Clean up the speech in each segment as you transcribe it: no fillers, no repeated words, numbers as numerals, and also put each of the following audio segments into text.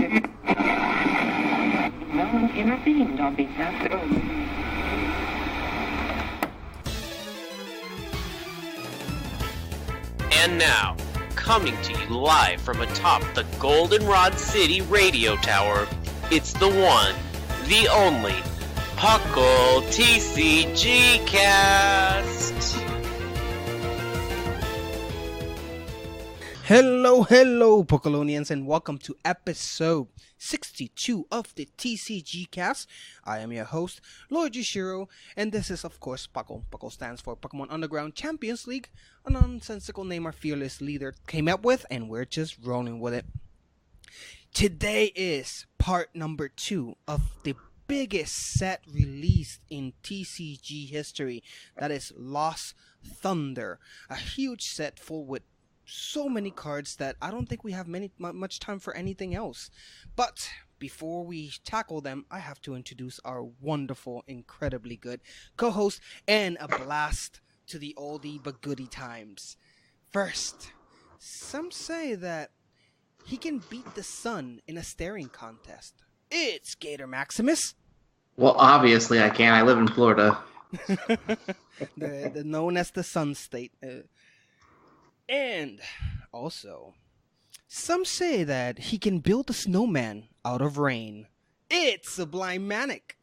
No one intervened on behalf of... And now, coming to you live from atop the Goldenrod City radio tower, it's the one, the only, P.U.C.L TCGcast! Hello, P.U.C.L-onians, and welcome to episode 62 of the TCGcast. I am your host, Lord Yushiro, and this is, of course, P.U.C.L. P.U.C.L stands for Pokemon Underground Champions League, a nonsensical name our fearless leader came up with, and we're just rolling with it. Today is part number 2 of the biggest set released in TCG history. That is Lost Thunder, a huge set full with so many cards that I don't think we have much time for anything else. But before we tackle them, I have to introduce our wonderful, incredibly good co-host and a blast to the oldie but goodie times. First, some say that he can beat the sun in a staring contest. It's Gator Maximus. Well, obviously I can. I live in Florida. the known as the Sun State. And also, some say that he can build a snowman out of rain. It's Sublime Manic.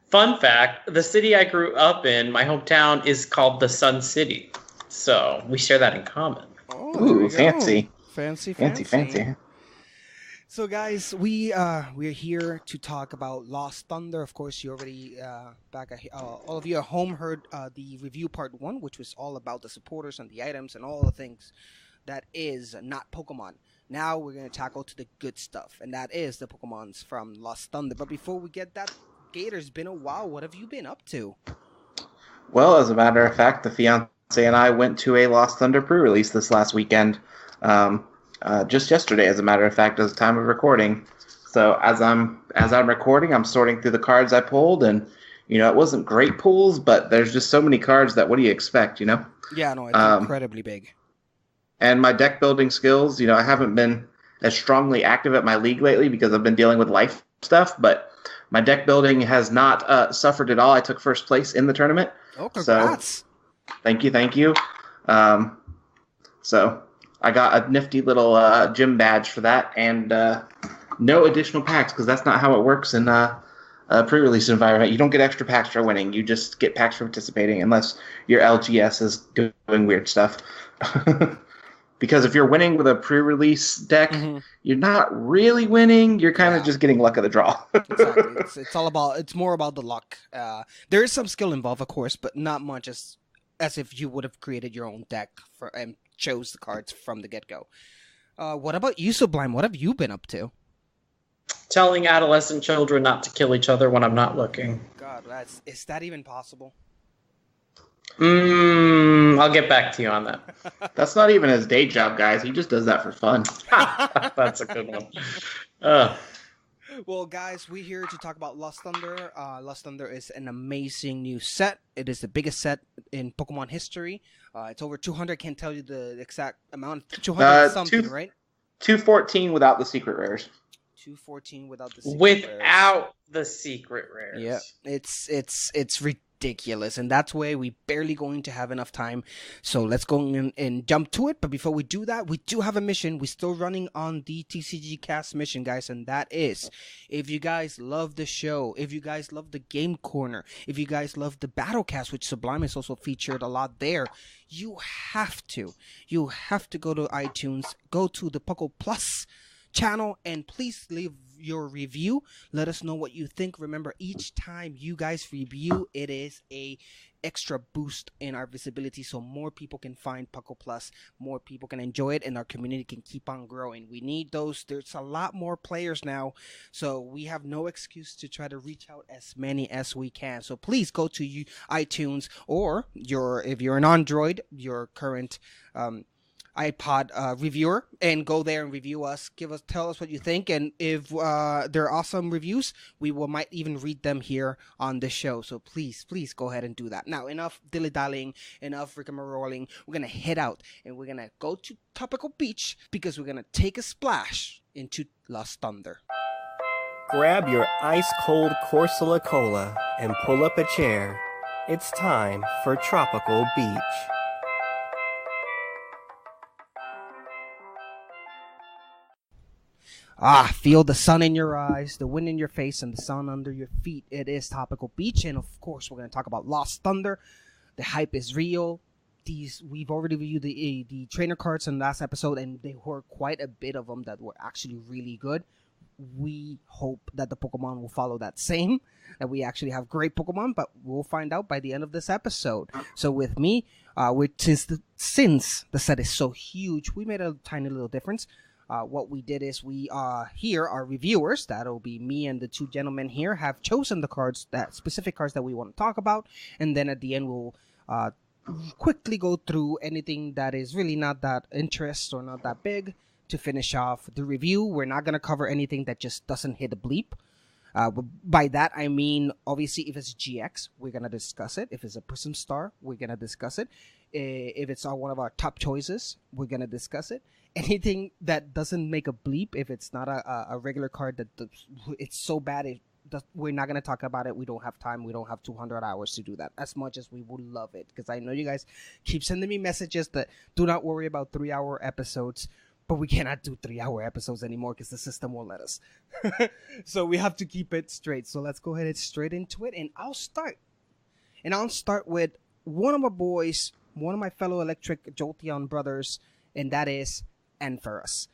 Fun fact, the city I grew up in, my hometown, is called the Sun City. So we share that in common. Oh, ooh, fancy. Fancy. So guys, we're here to talk about Lost Thunder. Of course, you already all of you at home heard the review part 1, which was all about the supporters and the items and all the things that is not Pokemon. Now we're going to tackle to the good stuff, and that is the Pokemons from Lost Thunder. But before we get that, Gator, it's been a while. What have you been up to? Well, as a matter of fact, the fiance and I went to a Lost Thunder pre-release this last weekend. Just yesterday, as a matter of fact, as the time of recording. So as I'm recording, I'm sorting through the cards I pulled, and it wasn't great pulls, but there's just so many cards that what do you expect, Yeah, no, it's incredibly big. And my deck building skills, I haven't been as strongly active at my league lately because I've been dealing with life stuff, but my deck building has not suffered at all. I took first place in the tournament. Oh, congrats! So, thank you. So I got a nifty little gym badge for that, and no additional packs, because that's not how it works in a pre-release environment. You don't get extra packs for winning. You just get packs for participating, unless your LGS is doing weird stuff. Because if you're winning with a pre-release deck, you're not really winning. You're kind of just getting luck of the draw. Exactly. It's more about the luck. There is some skill involved, of course, but not much as if you would have created your own deck and chose the cards from the get-go. What about you, Sublime? What have you been up to? Telling adolescent children not to kill each other when I'm not looking. God, is that even possible? I'll get back to you on that. That's not even his day job, guys. He just does that for fun. That's a good one. Well, guys, we're here to talk about Lost Thunder. Lost Thunder is an amazing new set. It is the biggest set in Pokemon history. It's over 200. Can't tell you the exact amount. 200 something, right? 214 without the secret rares. 214 without the secret Without the secret rares. Yeah, it's ridiculous, and that's why we barely going to have enough time. So let's go and jump to it. But before we do that, we do have a mission. We're still running on the TCGcast mission, guys, and that is, if you guys love the show, if you guys love the Game Corner, if you guys love the Battlecast, which Sublime is also featured a lot there, you have to go to iTunes, go to the P.U.C.L Plus channel, and please leave your review. Let us know what you think. Remember, each time you guys review, it is a extra boost in our visibility, so more people can find P.U.C.L Plus, more people can enjoy it, and our community can keep on growing. We need those. There's a lot more players now, so we have no excuse to try to reach out as many as we can. So please go to iTunes, or if you're an Android, your current iPod reviewer, and go there and review us. Tell us what you think, and if they're awesome reviews, we might even read them here on the show. So please go ahead and do that. Now, enough dilly-dallying, enough rigmaroling. We're gonna head out and we're gonna go to Tropical Beach because we're gonna take a splash into Lost Thunder. Grab your ice-cold Corsola Cola and pull up a chair. It's time for Tropical Beach. Feel the sun in your eyes, the wind in your face, and the sun under your feet. It is Tropical Beach, and of course, we're going to talk about Lost Thunder. The hype is real. We've already reviewed the trainer cards in the last episode, and there were quite a bit of them that were actually really good. We hope that the Pokemon will follow that same, that we actually have great Pokemon, but we'll find out by the end of this episode. So with me, since the set is so huge, we made a tiny little difference. What we did is here, our reviewers, that'll be me and the two gentlemen here, have chosen the specific cards that we want to talk about, and then at the end we'll quickly go through anything that is really not that interest or not that big to finish off the review. We're not going to cover anything that just doesn't hit a bleep. By that, I mean, obviously, if it's GX, we're going to discuss it. If it's a Prism Star, we're going to discuss it. If it's one of our top choices, we're going to discuss it. Anything that doesn't make a bleep, if it's not a regular card it's so bad, we're not going to talk about it. We don't have time. We don't have 200 hours to do that, as much as we would love it. Because I know you guys keep sending me messages that do not worry about 3-hour episodes. But we cannot do 3-hour episodes anymore because the system won't let us. So we have to keep it straight. So let's go ahead and straight into it. And I'll start. With one of my boys, one of my fellow Electric Jolteon brothers, and that is Ampharos.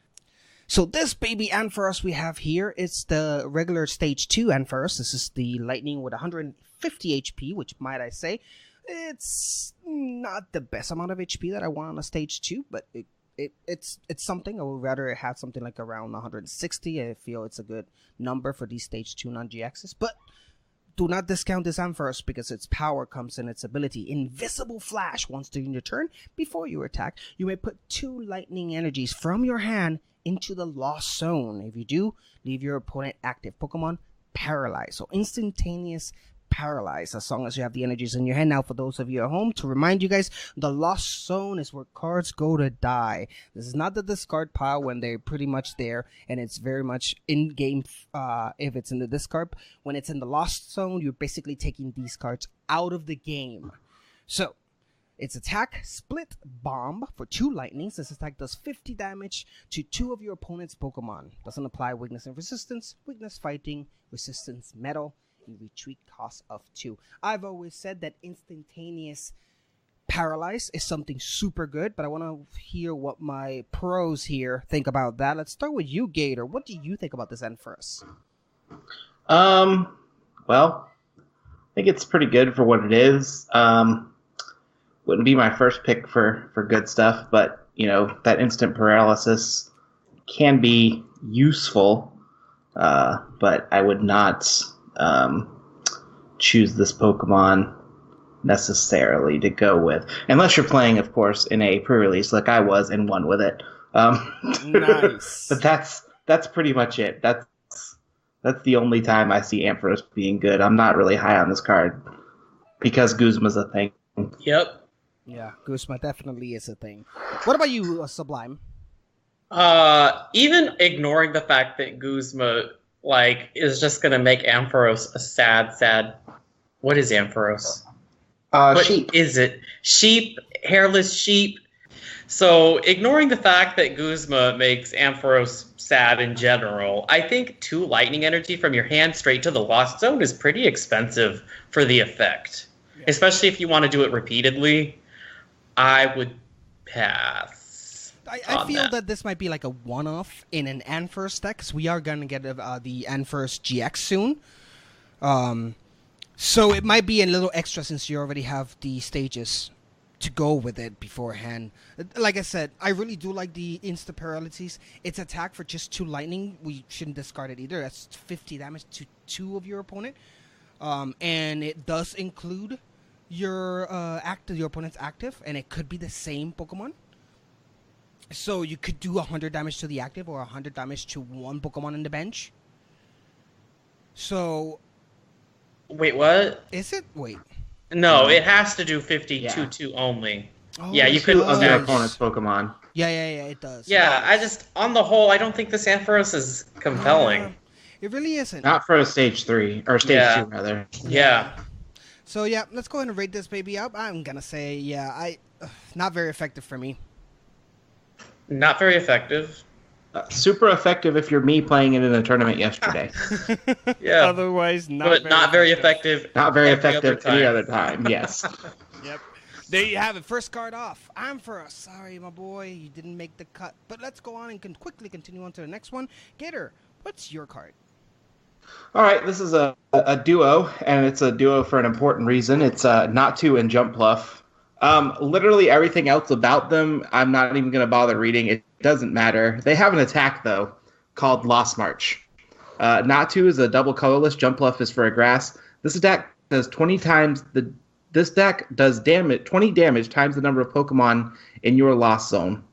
So this baby Ampharos we have here, it's the regular Stage 2 Ampharos. This is the Lightning with 150 HP, which might I say, it's not the best amount of HP that I want on a Stage 2, but it's something. I would rather have something like around 160. I feel it's a good number for these Stage 2 non-GXs. But do not discount this Ampharos because its power comes in its ability. Invisible Flash. Once during your turn, before you attack, you may put 2 lightning energies from your hand into the Lost Zone. If you do, leave your opponent active Pokemon paralyzed. So instantaneous paralyzed as long as you have the energies in your hand. Now, for those of you at home, to remind you guys, the Lost Zone is where cards go to die. This is not the discard pile when they're pretty much there, and it's very much in game. If it's in the discard, when it's in the Lost Zone, you're basically taking these cards out of the game. So its attack, Split Bomb for 2 lightnings. This attack does 50 damage to 2 of your opponent's Pokemon. Doesn't apply weakness and resistance, weakness fighting, resistance metal, retreat cost of 2. I've always said that instantaneous paralyze is something super good, but I want to hear what my pros here think about that. Let's start with you, Gator. What do you think about this Ampharos? Well, I think it's pretty good for what it is. Wouldn't be my first pick for good stuff, but that instant paralysis can be useful, but I would not choose this Pokemon necessarily to go with, unless you're playing, of course, in a pre-release like I was and won with it. Nice. But that's pretty much it. That's the only time I see Ampharos being good. I'm not really high on this card because Guzma's a thing. Yep. Yeah, Guzma definitely is a thing. What about you, Sublime? Even ignoring the fact that Guzma is just gonna make Ampharos a sad. What is Ampharos? Sheep. Is it sheep? Hairless sheep. So ignoring the fact that Guzma makes Ampharos sad in general, I think 2 lightning energy from your hand straight to the Lost Zone is pretty expensive for the effect. Yeah. Especially if you want to do it repeatedly. I would pass. I feel that this might be like a one-off in an Ampharos deck, because we are going to get the Ampharos GX soon. So it might be a little extra since you already have the stages to go with it beforehand. Like I said, I really do like the insta paralyses. Its attack for just 2 lightning, we shouldn't discard it either. That's 50 damage to 2 of your opponent. And it does include your opponent's active, and it could be the same Pokemon. So you could do 100 damage to the active or 100 damage to 1 Pokemon in the bench. So wait, what? Is it? Wait. No, it has to do 50 2 only. Oh, yeah, you could of your opponent's Pokemon. Yeah, it does. Yeah, I just, on the whole, I don't think this Ampharos is compelling. It really isn't. Not for a stage 3, or stage 2, rather. Yeah. So, yeah, let's go ahead and rate this baby up. I'm going to say, not very effective for me. Not very effective. Super effective if you're me playing it in a tournament yesterday. Yeah. Otherwise, not very effective. Not very effective any other time, yes. Yep. There you have it. First card off. Ampharos. Sorry, my boy. You didn't make the cut. But let's go on and can quickly continue on to the next one. Gator, what's your card? All right, this is a duo, and it's a duo for an important reason. It's Natu and Jump Pluff. Literally everything else about them, I'm not even going to bother reading. It doesn't matter. They have an attack, though, called Lost March. Natu is a double colorless. Jump Pluff is for a grass. This attack does 20 times the... This deck does 20 damage times the number of Pokemon in your Lost Zone.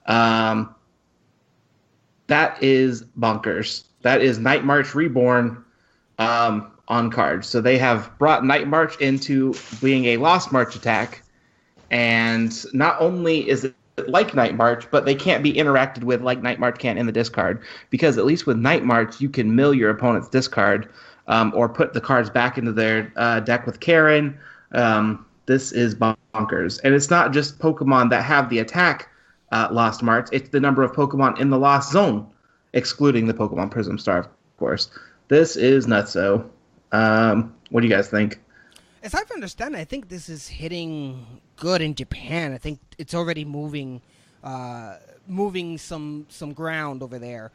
That is bonkers. That is Night March Reborn on cards. So they have brought Night March into being a Lost March attack. And not only is it like Night March, but they can't be interacted with like Night March can in the discard. Because at least with Night March, you can mill your opponent's discard or put the cards back into their deck with Karen. This is bonkers. And it's not just Pokemon that have the attack Lost March. It's the number of Pokemon in the Lost Zone, excluding the Pokemon Prism Star, of course. This is nutso. What do you guys think? As I understand, I think this is hitting good in Japan. I think it's already moving some ground over there.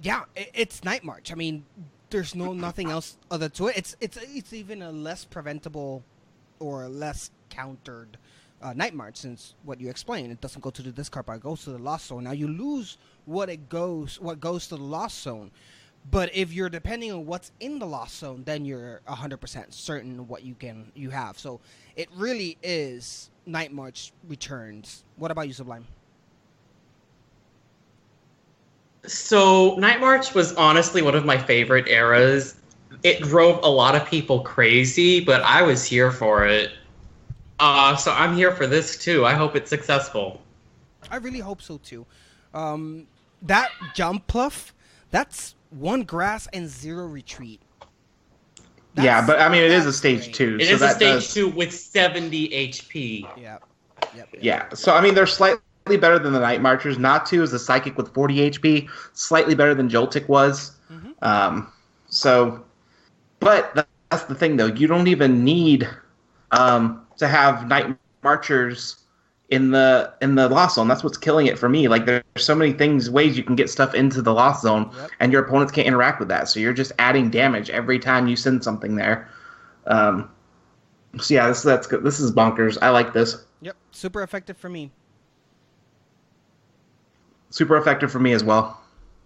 It's Night March. I mean, there's nothing else other to it. It's even a less preventable or less countered Night March, since what you explained, it doesn't go to the discard pile, it goes to the Lost Zone. Now you lose what goes to the Lost Zone, but if you're depending on what's in the Lost Zone, then you're 100% certain what you have. So it really is Night March returns. What about you, Sublime? So Night March was honestly one of my favorite eras. It drove a lot of people crazy, but I was here for it. So I'm here for this too. I hope it's successful. I really hope so too. That Jump Pluff, that's 1 grass and 0 retreat. But I mean, it is a stage 2. It is a stage 2 with 70 HP. Yeah. So I mean, they're slightly better than the Night Marchers. Natu is a psychic with 40 HP, slightly better than Joltik was. Mm-hmm. But that's the thing, though. You don't even need to have Night Marchers in the Lost Zone. That's what's killing it for me. Like, there's so many ways you can get stuff into the Lost Zone, and your opponents can't interact with that. So you're just adding damage every time you send something there. So yeah, that's good. This is bonkers. I like this. Yep, super effective for me. Super effective for me as well.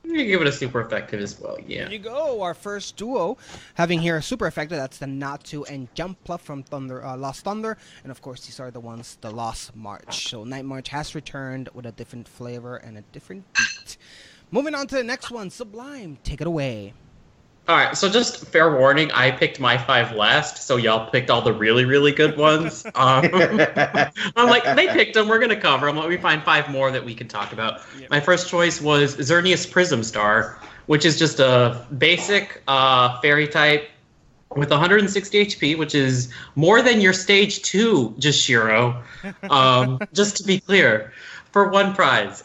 You give it a super effective as well, yeah. There you go, our first duo having here a super effective. That's the Natu and Jump Pluff from Lost Thunder, and of course these are the ones, the Lost March. So Night March has returned with a different flavor and a different beat. Moving on to the next one, Sublime, take it away. All right, so just fair warning, I picked my 5 last, so y'all picked all the really, really good ones. I'm like, they picked them, we're going to cover them. Let me find 5 more that we can talk about. Yep. My first choice was Xerneas Prism Star, which is just a basic fairy type with 160 HP, which is more than your stage 2 Jashiro, just to be clear, for 1 prize.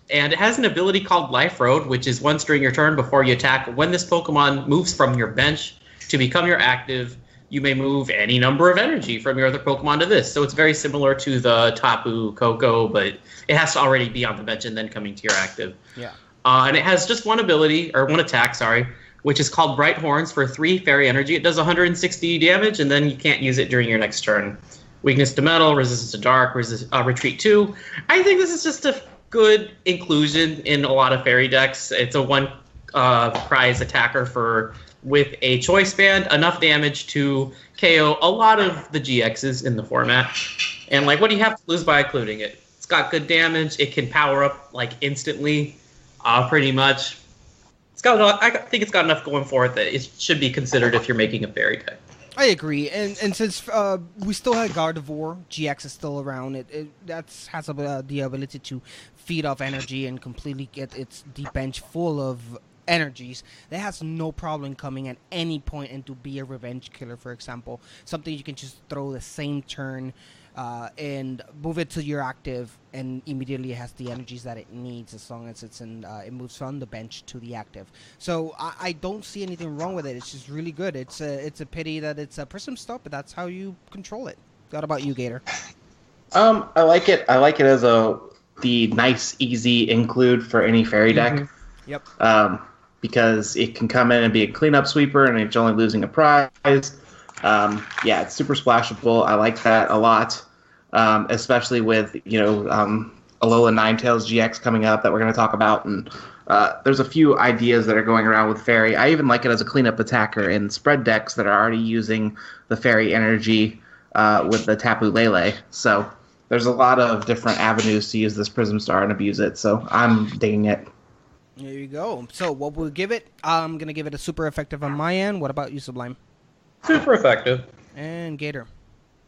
And it has an ability called Life Road, which is once during your turn before you attack. When this Pokemon moves from your bench to become your active, you may move any number of energy from your other Pokemon to this. So it's very similar to the Tapu Koko, but it has to already be on the bench and then coming to your active. Yeah. And it has just one attack, which is called Bright Horns for 3 fairy energy. It does 160 damage, and then you can't use it during your next turn. Weakness to Metal, Resistance to Dark, Retreat 2. I think this is just a good inclusion in a lot of fairy decks. It's a 1 prize attacker with a choice band, enough damage to KO a lot of the GXs in the format. And like, what do you have to lose by including it? It's got good damage. It can power up like instantly, pretty much. I think it's got enough going for it that it should be considered if you're making a fairy deck. I agree, and since we still had Gardevoir, GX is still around. It has the ability to feed off energy and completely get its deep bench full of energies. That has no problem coming at any point and to be a revenge killer, for example. Something you can just throw the same turn and move it to your active, and immediately it has the energies that it needs as long as it's in. It moves from the bench to the active. So I don't see anything wrong with it. It's just really good. It's a pity that it's a Prism Stop, but that's how you control it. What about you, Gator? I like it. I like it as the nice, easy include for any fairy deck. Yep. Because it can come in and be a cleanup sweeper, and it's only losing a prize. Yeah, it's super splashable. I like that a lot, especially with Alola Ninetales GX coming up that we're going to talk about, and there's a few ideas that are going around with Fairy. I even like it as a cleanup attacker in spread decks that are already using the Fairy energy with the Tapu Lele. So there's a lot of different avenues to use this Prism Star and abuse it. So I'm digging it. There you go. So what we'll give it, I'm going to give it a super effective on my end. What about you, Sublime? Super effective. And Gator?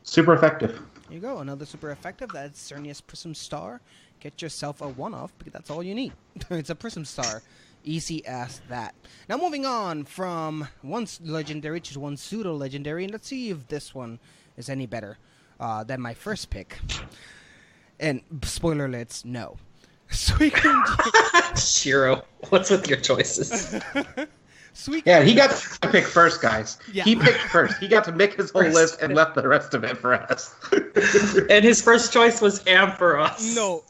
Super effective. There you go. Another super effective. That's Cernius Prism Star. Get yourself a one-off because that's all you need. It's a Prism Star. Easy as that. Now moving on from one legendary to one pseudo-legendary, and let's see if this one is any better than my first pick. And spoiler alerts, no. Shiro, what's with your choices? Yeah, he got to pick first, guys. Yeah. He picked first. He got to make his whole list and left the rest of it for us. And his first choice was Ampharos. No,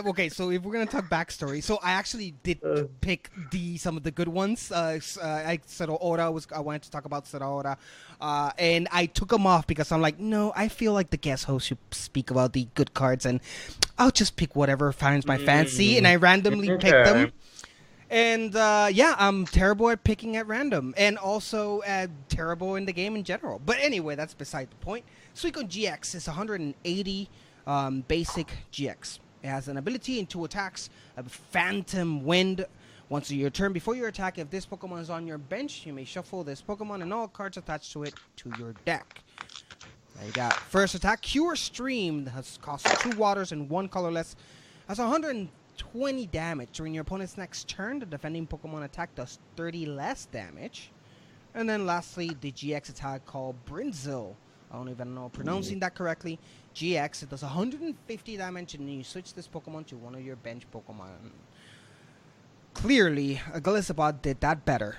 okay. So if we're gonna talk backstory, so I actually did pick some of the good ones. I wanted to talk about Seraora, and I took them off because I'm like, no, I feel like the guest host should speak about the good cards, and I'll just pick whatever finds my fancy, and I randomly picked them. And yeah, I'm terrible at picking at random, and also terrible in the game in general. But anyway, that's beside the point. Suicune GX is 180 basic GX. It has an ability and 2 attacks, a Phantom Wind. Once a your turn, before your attack, if this Pokemon is on your bench, you may shuffle this Pokemon and all cards attached to it to your deck. Now you got first attack, Cure Stream, has cost 2 waters and 1 colorless. Has 120 damage. During your opponent's next turn, the defending Pokemon attack does 30 less damage. And then lastly, the GX attack called Brinzel. I don't even know pronouncing that correctly. GX, it does 150 damage, and you switch this Pokemon to one of your bench Pokemon. Clearly, Glisabot did that better.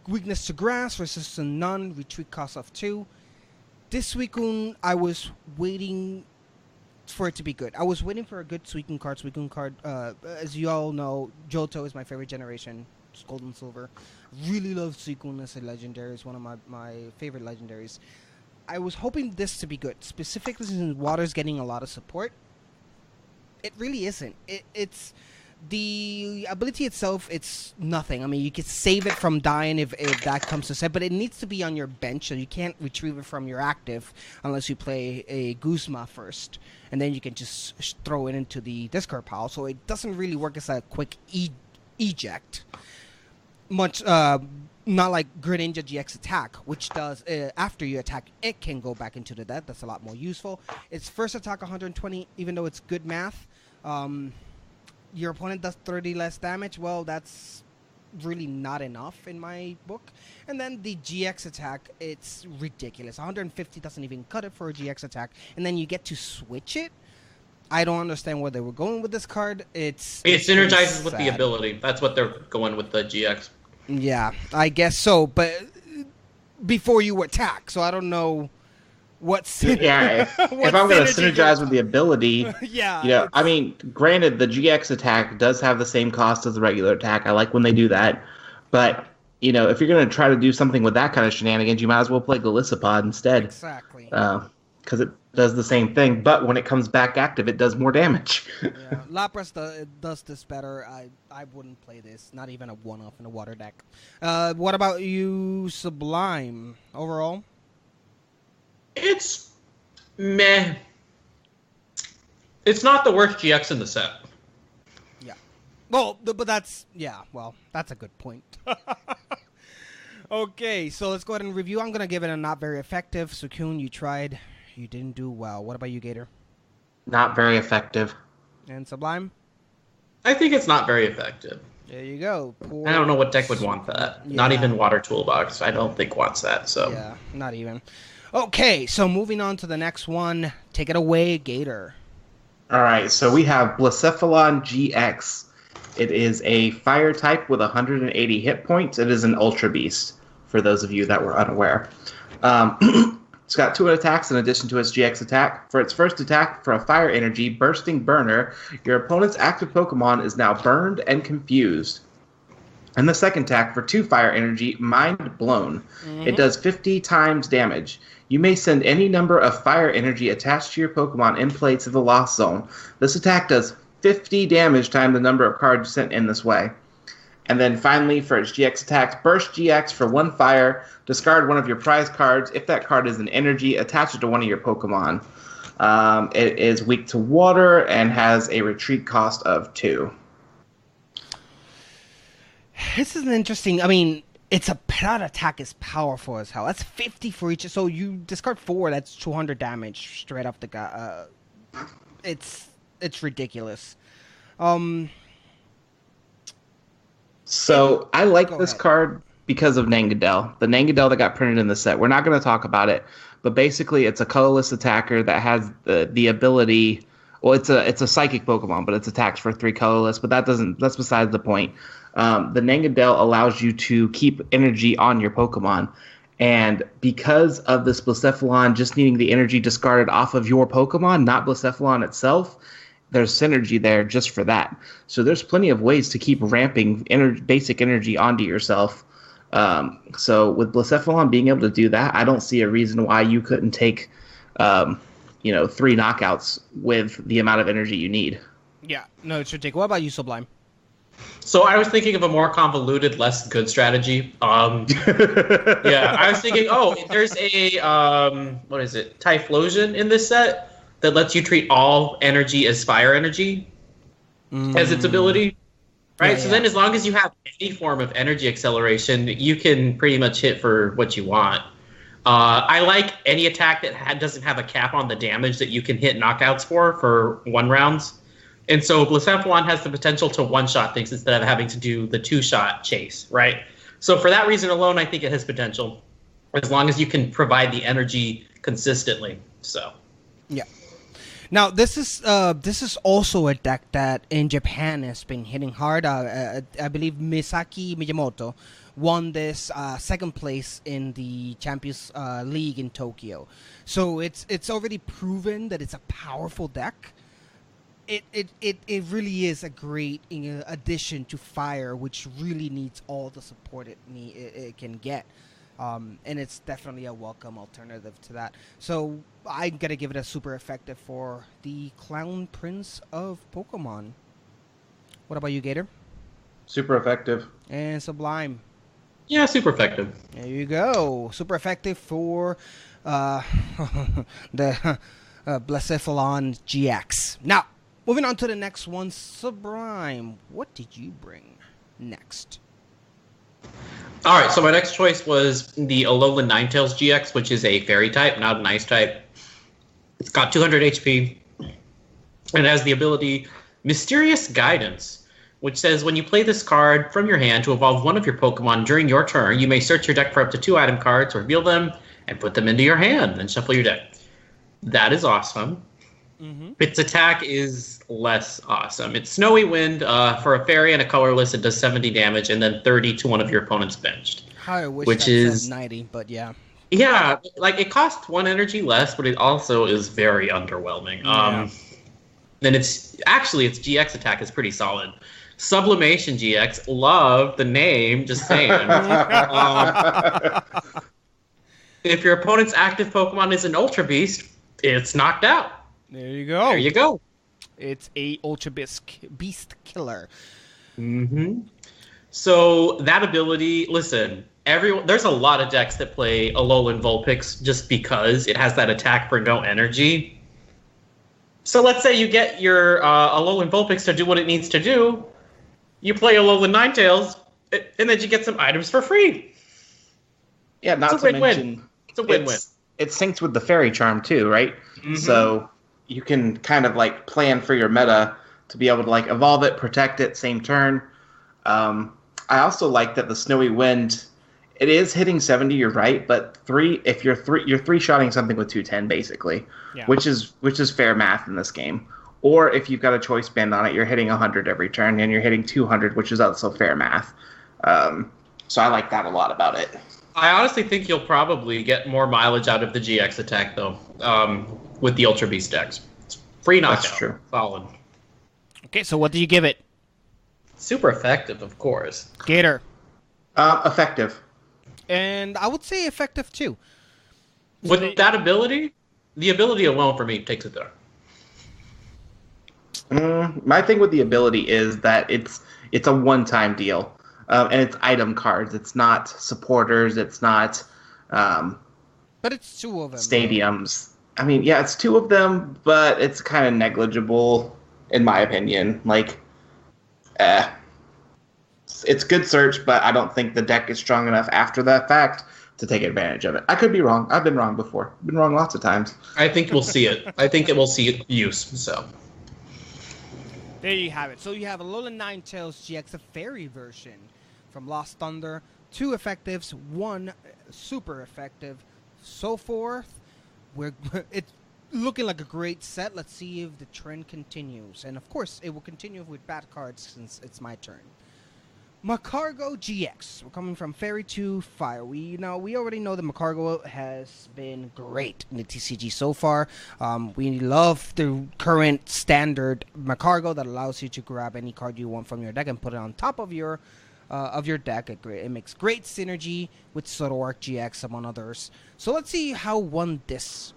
Weakness to grass, resistance none, retreat cost of 2. This Suicune, I was waiting for it to be good. I was waiting for a good Suicune card. As you all know, Johto is my favorite generation. It's Gold and Silver. Really love Suicune as a legendary. It's one of my favorite legendaries. I was hoping this to be good, specifically since Water's getting a lot of support. It really isn't. It's the ability itself, it's nothing. I mean, you can save it from dying if that comes to set, but it needs to be on your bench, so you can't retrieve it from your active unless you play a Guzma first, and then you can just throw it into the discard pile, so it doesn't really work as a quick eject. Much, not like Greninja GX attack, which does, after you attack, it can go back into the deck. That's a lot more useful. Its first attack 120, even though it's good math. Your opponent does 30 less damage. Well, that's really not enough in my book. And then the GX attack, it's ridiculous. 150 doesn't even cut it for a GX attack. And then you get to switch it. I don't understand where they were going with this card. It synergizes with the ability. That's what they're going with the GX. Yeah, I guess so. But before you attack, so I don't know what's if I'm going to synergize with the ability, yeah. I mean, granted, the GX attack does have the same cost as the regular attack. I like when they do that, but if you're going to try to do something with that kind of shenanigans, you might as well play Golisopod instead. Exactly. Because it does the same thing, but when it comes back active, it does more damage. Yeah, Lapras does this better. I wouldn't play this, not even a one-off in a water deck. What about you, Sublime? Overall? It's meh. It's not the worst GX in the set. Yeah. Well, but that's a good point. Okay, so let's go ahead and review. I'm going to give it a not very effective. Sukun, you tried. You didn't do well. What about you, Gator? Not very effective. And Sublime? I think it's not very effective. There you go. I don't know what deck would want that. Yeah. Not even Water Toolbox, I don't think wants that. So Yeah, not even. Okay, so moving on to the next one. Take it away, Gator. All right, so we have Blacephalon GX. It is a fire type with 180 hit points. It is an Ultra Beast, for those of you that were unaware. It's got 2 attacks in addition to its GX attack. For its first attack, for a fire energy, Bursting Burner, your opponent's active Pokemon is now burned and confused. And the second attack, for 2 fire energy, Mind Blown. It does 50 times damage. You may send any number of fire energy attached to your Pokemon in play to the Lost Zone. This attack does 50 damage times the number of cards sent in this way. And then finally, for its GX attacks, Burst GX for 1 fire. Discard one of your prize cards. If that card is an energy, attach it to one of your Pokemon. It is weak to water and has a retreat cost of 2. This is an interesting... I mean, that attack is powerful as hell. That's 50 for each. So you discard 4, that's 200 damage straight off the guy. It's ridiculous. So I like Go this ahead. card because of Nangadel. The Nangadel that got printed in the set. We're not going to talk about it, but basically it's a colorless attacker that has the ability. Well, it's a psychic Pokemon, but it's attacks for 3 colorless. But that's besides the point. The Nangadel allows you to keep energy on your Pokemon, and because of this Blacephalon just needing the energy discarded off of your Pokemon, not Blacephalon itself, there's synergy there just for that. So there's plenty of ways to keep ramping basic energy onto yourself. So with Blacephalon being able to do that, I don't see a reason why you couldn't take, 3 knockouts with the amount of energy you need. Yeah, no, it's ridiculous. What about you, Sublime? So I was thinking of a more convoluted, less good strategy. Yeah, I was thinking, there's a what is it, Typhlosion in this set that lets you treat all energy as fire energy as its ability, right? So then, as long as you have any form of energy acceleration, you can pretty much hit for what you want. I like any attack that doesn't have a cap on the damage that you can hit knockouts for 1 rounds. And so Blacephalon has the potential to one-shot things instead of having to do the 2-shot chase, right? So for that reason alone, I think it has potential, as long as you can provide the energy consistently. So, yeah. Now this is also a deck that in Japan has been hitting hard. I believe Misaki Miyamoto won this second place in the Champions League in Tokyo. So it's already proven that it's a powerful deck. It really is a great addition to Fire, which really needs all the support it can get. And it's definitely a welcome alternative to that. So I'm going to give it a super effective for the Clown Prince of Pokemon. What about you, Gator? Super effective. And Sublime? yeah, super effective. There you go. Super effective for the Blacephalon GX. Now, moving on to the next one, Sublime. What did you bring next? All right, so my next choice was the Alolan Ninetales GX, which is a fairy type, not an ice type. It's got 200 HP and has the ability Mysterious Guidance, which says when you play this card from your hand to evolve one of your Pokemon during your turn, you may search your deck for up to 2 item cards, reveal them, and put them into your hand, then shuffle your deck. That is awesome. Mm-hmm. Its attack is less awesome. It's Snowy Wind. For a fairy and a colorless, it does 70 damage and then 30 to one of your opponent's benched. I wish which that is said 90, but yeah. Yeah, like it costs 1 energy less, but it also is very underwhelming. Yeah. Then its GX attack is pretty solid. Sublimation GX, love the name, just saying. If your opponent's active Pokemon is an Ultra Beast, it's knocked out. There you go. There you go. It's a Ultra Beast killer. Mm-hmm. So that ability, listen, there's a lot of decks that play Alolan Vulpix just because it has that attack for no energy. So let's say you get your Alolan Vulpix to do what it needs to do. You play Alolan Ninetales, and then you get some items for free. Yeah, not It's a to win-win. mention It's a win-win. It syncs with the fairy charm too, right? Mhm. So you can kind of like plan for your meta to be able to like evolve it, protect it, same turn. I also like that the snowy wind, it is hitting 70. You're right, but you're three shotting something with 210 basically, Yeah. which is fair math in this game. Or if you've got a choice band on it, you're hitting 100 every turn, and you're hitting 200, which is also fair math. So I like that a lot about it. I honestly think you'll probably get more mileage out of the GX attack, though, with the Ultra Beast decks. It's free knockout. That's true. Solid. Okay, so what do you give it? Super effective, of course. Gator. Effective. And I would say effective too. With that ability, the ability alone for me takes it there. My thing with the ability is that it's a one-time deal, and it's item cards. It's not supporters. It's not But it's two of them. stadiums. I mean, yeah, it's two of them, but it's kind of negligible in my opinion. Like, it's good search, but I don't think the deck is strong enough after that fact to take advantage of it. I could be wrong. I've been wrong before. I've been wrong lots of times. I think we'll see it. I think it will see use. So There you have it. So you have Alolan Ninetales GX, a fairy version from Lost Thunder. 2 effectives, 1 super effective. So forth. It's looking like a great set. Let's see if the trend continues. And of course, it will continue with bad cards since it's my turn. Macargo GX. We're coming from Fairy to Fire. We already know that Macargo has been great in the TCG so far. We love the current standard Macargo that allows you to grab any card you want from your deck and put it on top of your deck. It makes great synergy with Zoroark GX, among others. So let's see how this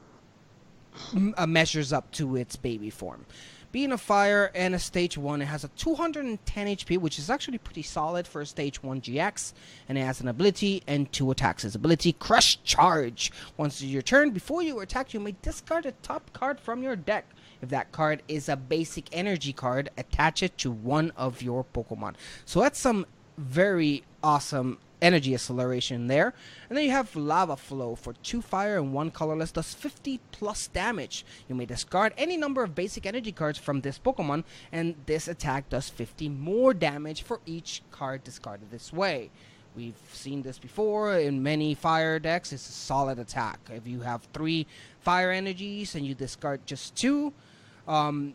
measures up to its baby form. Being a fire and a stage 1, it has a 210 HP, which is actually pretty solid for a stage 1 GX, and it has an ability and 2 attacks. Its ability, Crush Charge. Once it's your turn, before you attack, you may discard a top card from your deck. If that card is a basic energy card, attach it to one of your Pokemon. So that's some very awesome energy acceleration there. And then you have Lava Flow for 2 fire and 1 colorless, does 50 plus damage. You may discard any number of basic energy cards from this Pokemon, and this attack does 50 more damage for each card discarded this way. We've seen this before in many fire decks. It's a solid attack. If you have 3 fire energies and you discard just 2,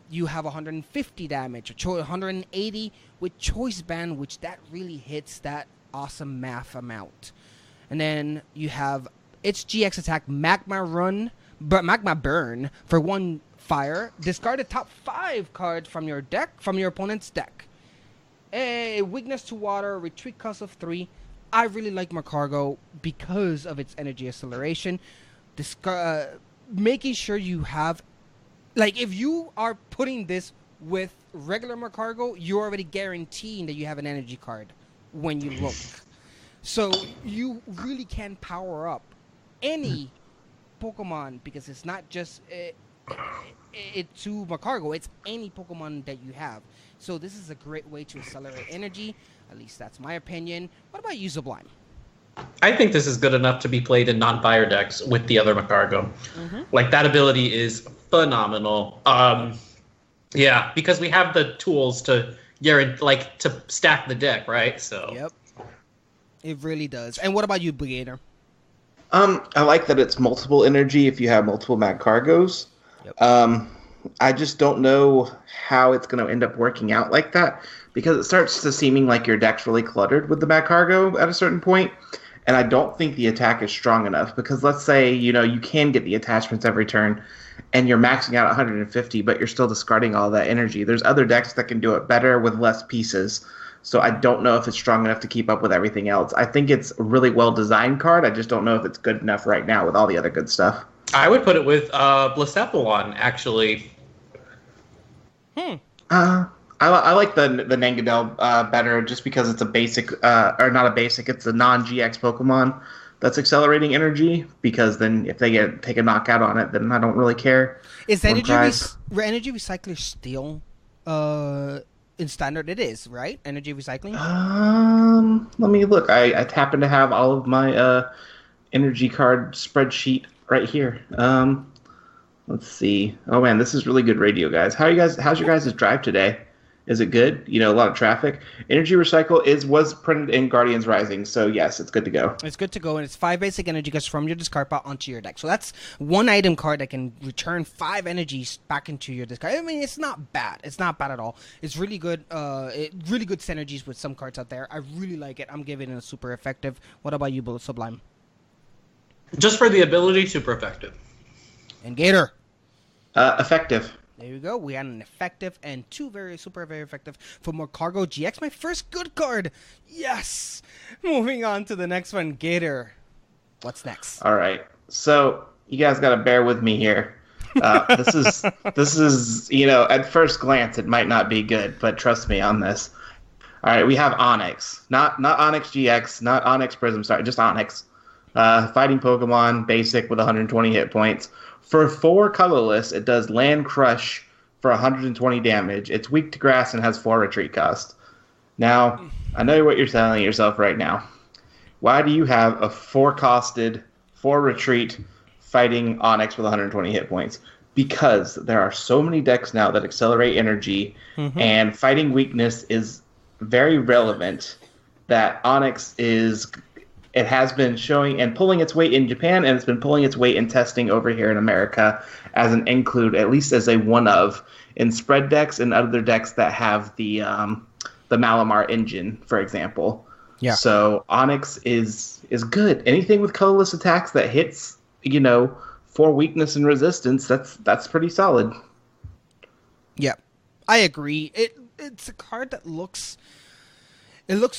you have 150 damage, or 180 with Choice Band, which that really hits that awesome math amount. And then you have its GX attack, Magma Burn for 1 fire. Discard the top 5 cards from your opponent's deck. A weakness to water, retreat cost of 3. I really like Macargo because of its energy acceleration. Making sure you have, like, if you are putting this with regular Macargo, you're already guaranteeing that you have an energy card when you look. So you really can power up any Pokemon, because it's not just to Macargo, it's any Pokemon that you have. So this is a great way to accelerate energy. At least that's my opinion. What about you, Sublime? I think this is good enough to be played in non-fire decks with the other Macargo. Like, that ability is phenomenal. Yeah, because we have the tools to stack the deck, right? So Yep. It really does. And what about you, Brigader? I like that it's multiple energy if you have multiple Magcargos. Yep. I just don't know how it's going to end up working out like that, because it starts to seeming like your deck's really cluttered with the Magcargo at a certain point, and I don't think the attack is strong enough, because let's say, you can get the attachments every turn, and you're maxing out 150, but you're still discarding all that energy. There's other decks that can do it better with less pieces, so I don't know if it's strong enough to keep up with everything else. I think it's a really well-designed card. I just don't know if it's good enough right now with all the other good stuff. I would put it with Blacephalon, actually. I like the Nangadel better, just because it's a basic, or not a basic, it's a non-GX Pokemon that's accelerating energy, because then if they take a knockout on it, then I don't really care. Is energy recycler still in standard? It is, right? Energy recycling? Let me look. I happen to have all of my energy card spreadsheet right here. Let's see. Oh man, this is really good radio, guys. How's your guys' drive today? Is it good? You know, a lot of traffic. Energy Recycle was printed in Guardians Rising, so yes, it's good to go. It's good to go, and it's 5 basic energy cards from your discard pile onto your deck. So that's one item card that can return 5 energies back into your discard. I mean, it's not bad. It's not bad at all. It's really good. Really good synergies with some cards out there. I really like it. I'm giving it a super effective. What about you, Bullet Sublime? Just for the ability, super effective. And Gator. Effective. There you go. We had an effective and 2 very effective for more Cargo GX. My first good card. Yes. Moving on to the next one, Gator. What's next? All right. So you guys got to bear with me here. This is at first glance it might not be good, but trust me on this. All right, we have Onyx, not Onyx GX, not Onyx Prism. Sorry, just Onyx. Fighting Pokemon, basic with 120 hit points. For 4 colorless, it does Land Crush for 120 damage. It's weak to grass and has 4 retreat cost. Now, I know what you're telling yourself right now. Why do you have a 4-costed, 4 retreat fighting Onyx with 120 hit points? Because there are so many decks now that accelerate energy, and fighting weakness is very relevant. That Onyx it has been showing and pulling its weight in Japan, and it's been pulling its weight in testing over here in America as an include, at least as a one of, in spread decks and other decks that have the Malamar engine, for example. Yeah. So Onyx is good. Anything with colorless attacks that hits, for weakness and resistance, that's pretty solid. Yeah, I agree. It's a card that looks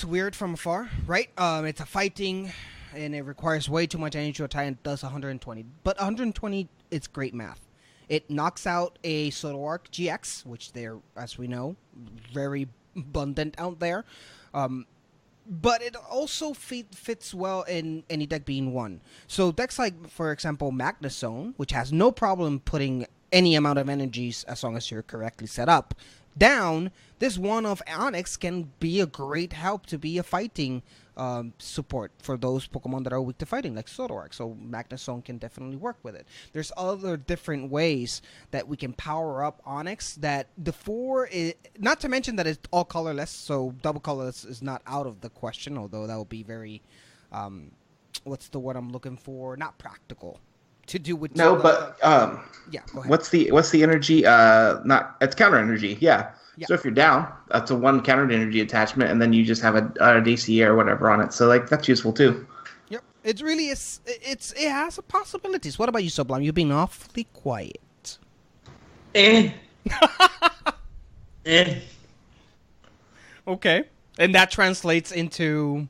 weird from afar, right? It's a fighting, and it requires way too much energy to attack, and does 120. But 120, it's great math. It knocks out a Zoroark GX, which they're, as we know, very abundant out there. But it also fits well in any deck being one. So decks like, for example, Magnezone, which has no problem putting any amount of energies as long as you're correctly set up, down, this one of Onyx can be a great help to be a fighting support for those Pokemon that are weak to fighting, like Zoroark. So Magnezone can definitely work with it. There's other different ways that we can power up Onyx that the 4 is, not to mention that it's all colorless, so double colorless is not out of the question, although that would be very, what's the word I'm looking for? Not practical. To do with yeah, go ahead. What's the energy? It's counter energy. Yeah. So if you're down, that's a 1 counter energy attachment, and then you just have a DC or whatever on it. So that's useful too. Yep. It really is. It has possibilities. What about you, Sublime? You've been awfully quiet. Okay. And that translates into,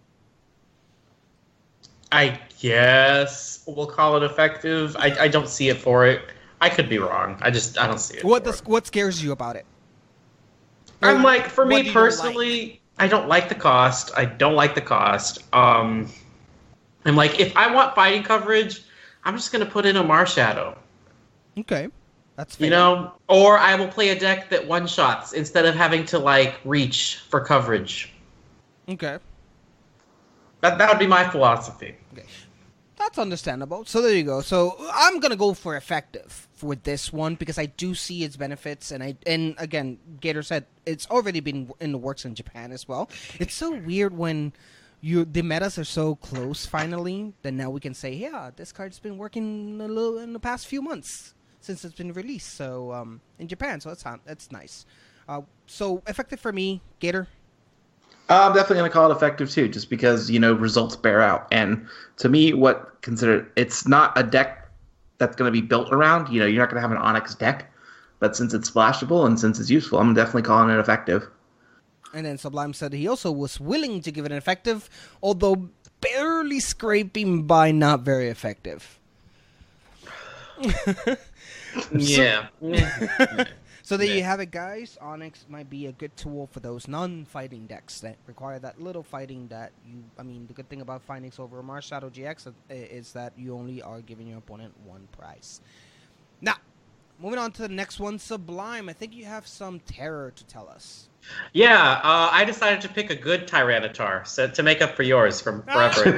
I guess we'll call it effective. I don't see it for it. I could be wrong. I don't see it. What scares you about it? I'm like, for me personally, I don't like the cost. I'm like, if I want fighting coverage, I'm just gonna put in a Marshadow. Okay, that's fair. Or I will play a deck that one shots instead of having to reach for coverage. Okay. That would be my philosophy. Okay. That's understandable. So there you go. So I'm gonna go for effective with this one because I do see its benefits, and again, Gator said it's already been in the works in Japan as well. It's so weird when the metas are so close finally that now we can say, yeah, this card's been working a little in the past few months since it's been released. So in Japan, so that's nice. So effective for me, Gator. I'm definitely going to call it effective too, just because, results bear out. And to me, it's not a deck that's going to be built around. You're not going to have an Onyx deck, but since it's splashable and since it's useful, I'm definitely calling it effective. And then Sublime said he also was willing to give it an effective, although barely scraping by not very effective. Yeah. So there you have it, guys. Onyx might be a good tool for those non-fighting decks that require that little fighting that the good thing about Phoenix over Marshadow GX is that you only are giving your opponent 1 prize. Now, moving on to the next one, Sublime. I think you have some terror to tell us. Yeah, I decided to pick a good Tyranitar to make up for yours from forever.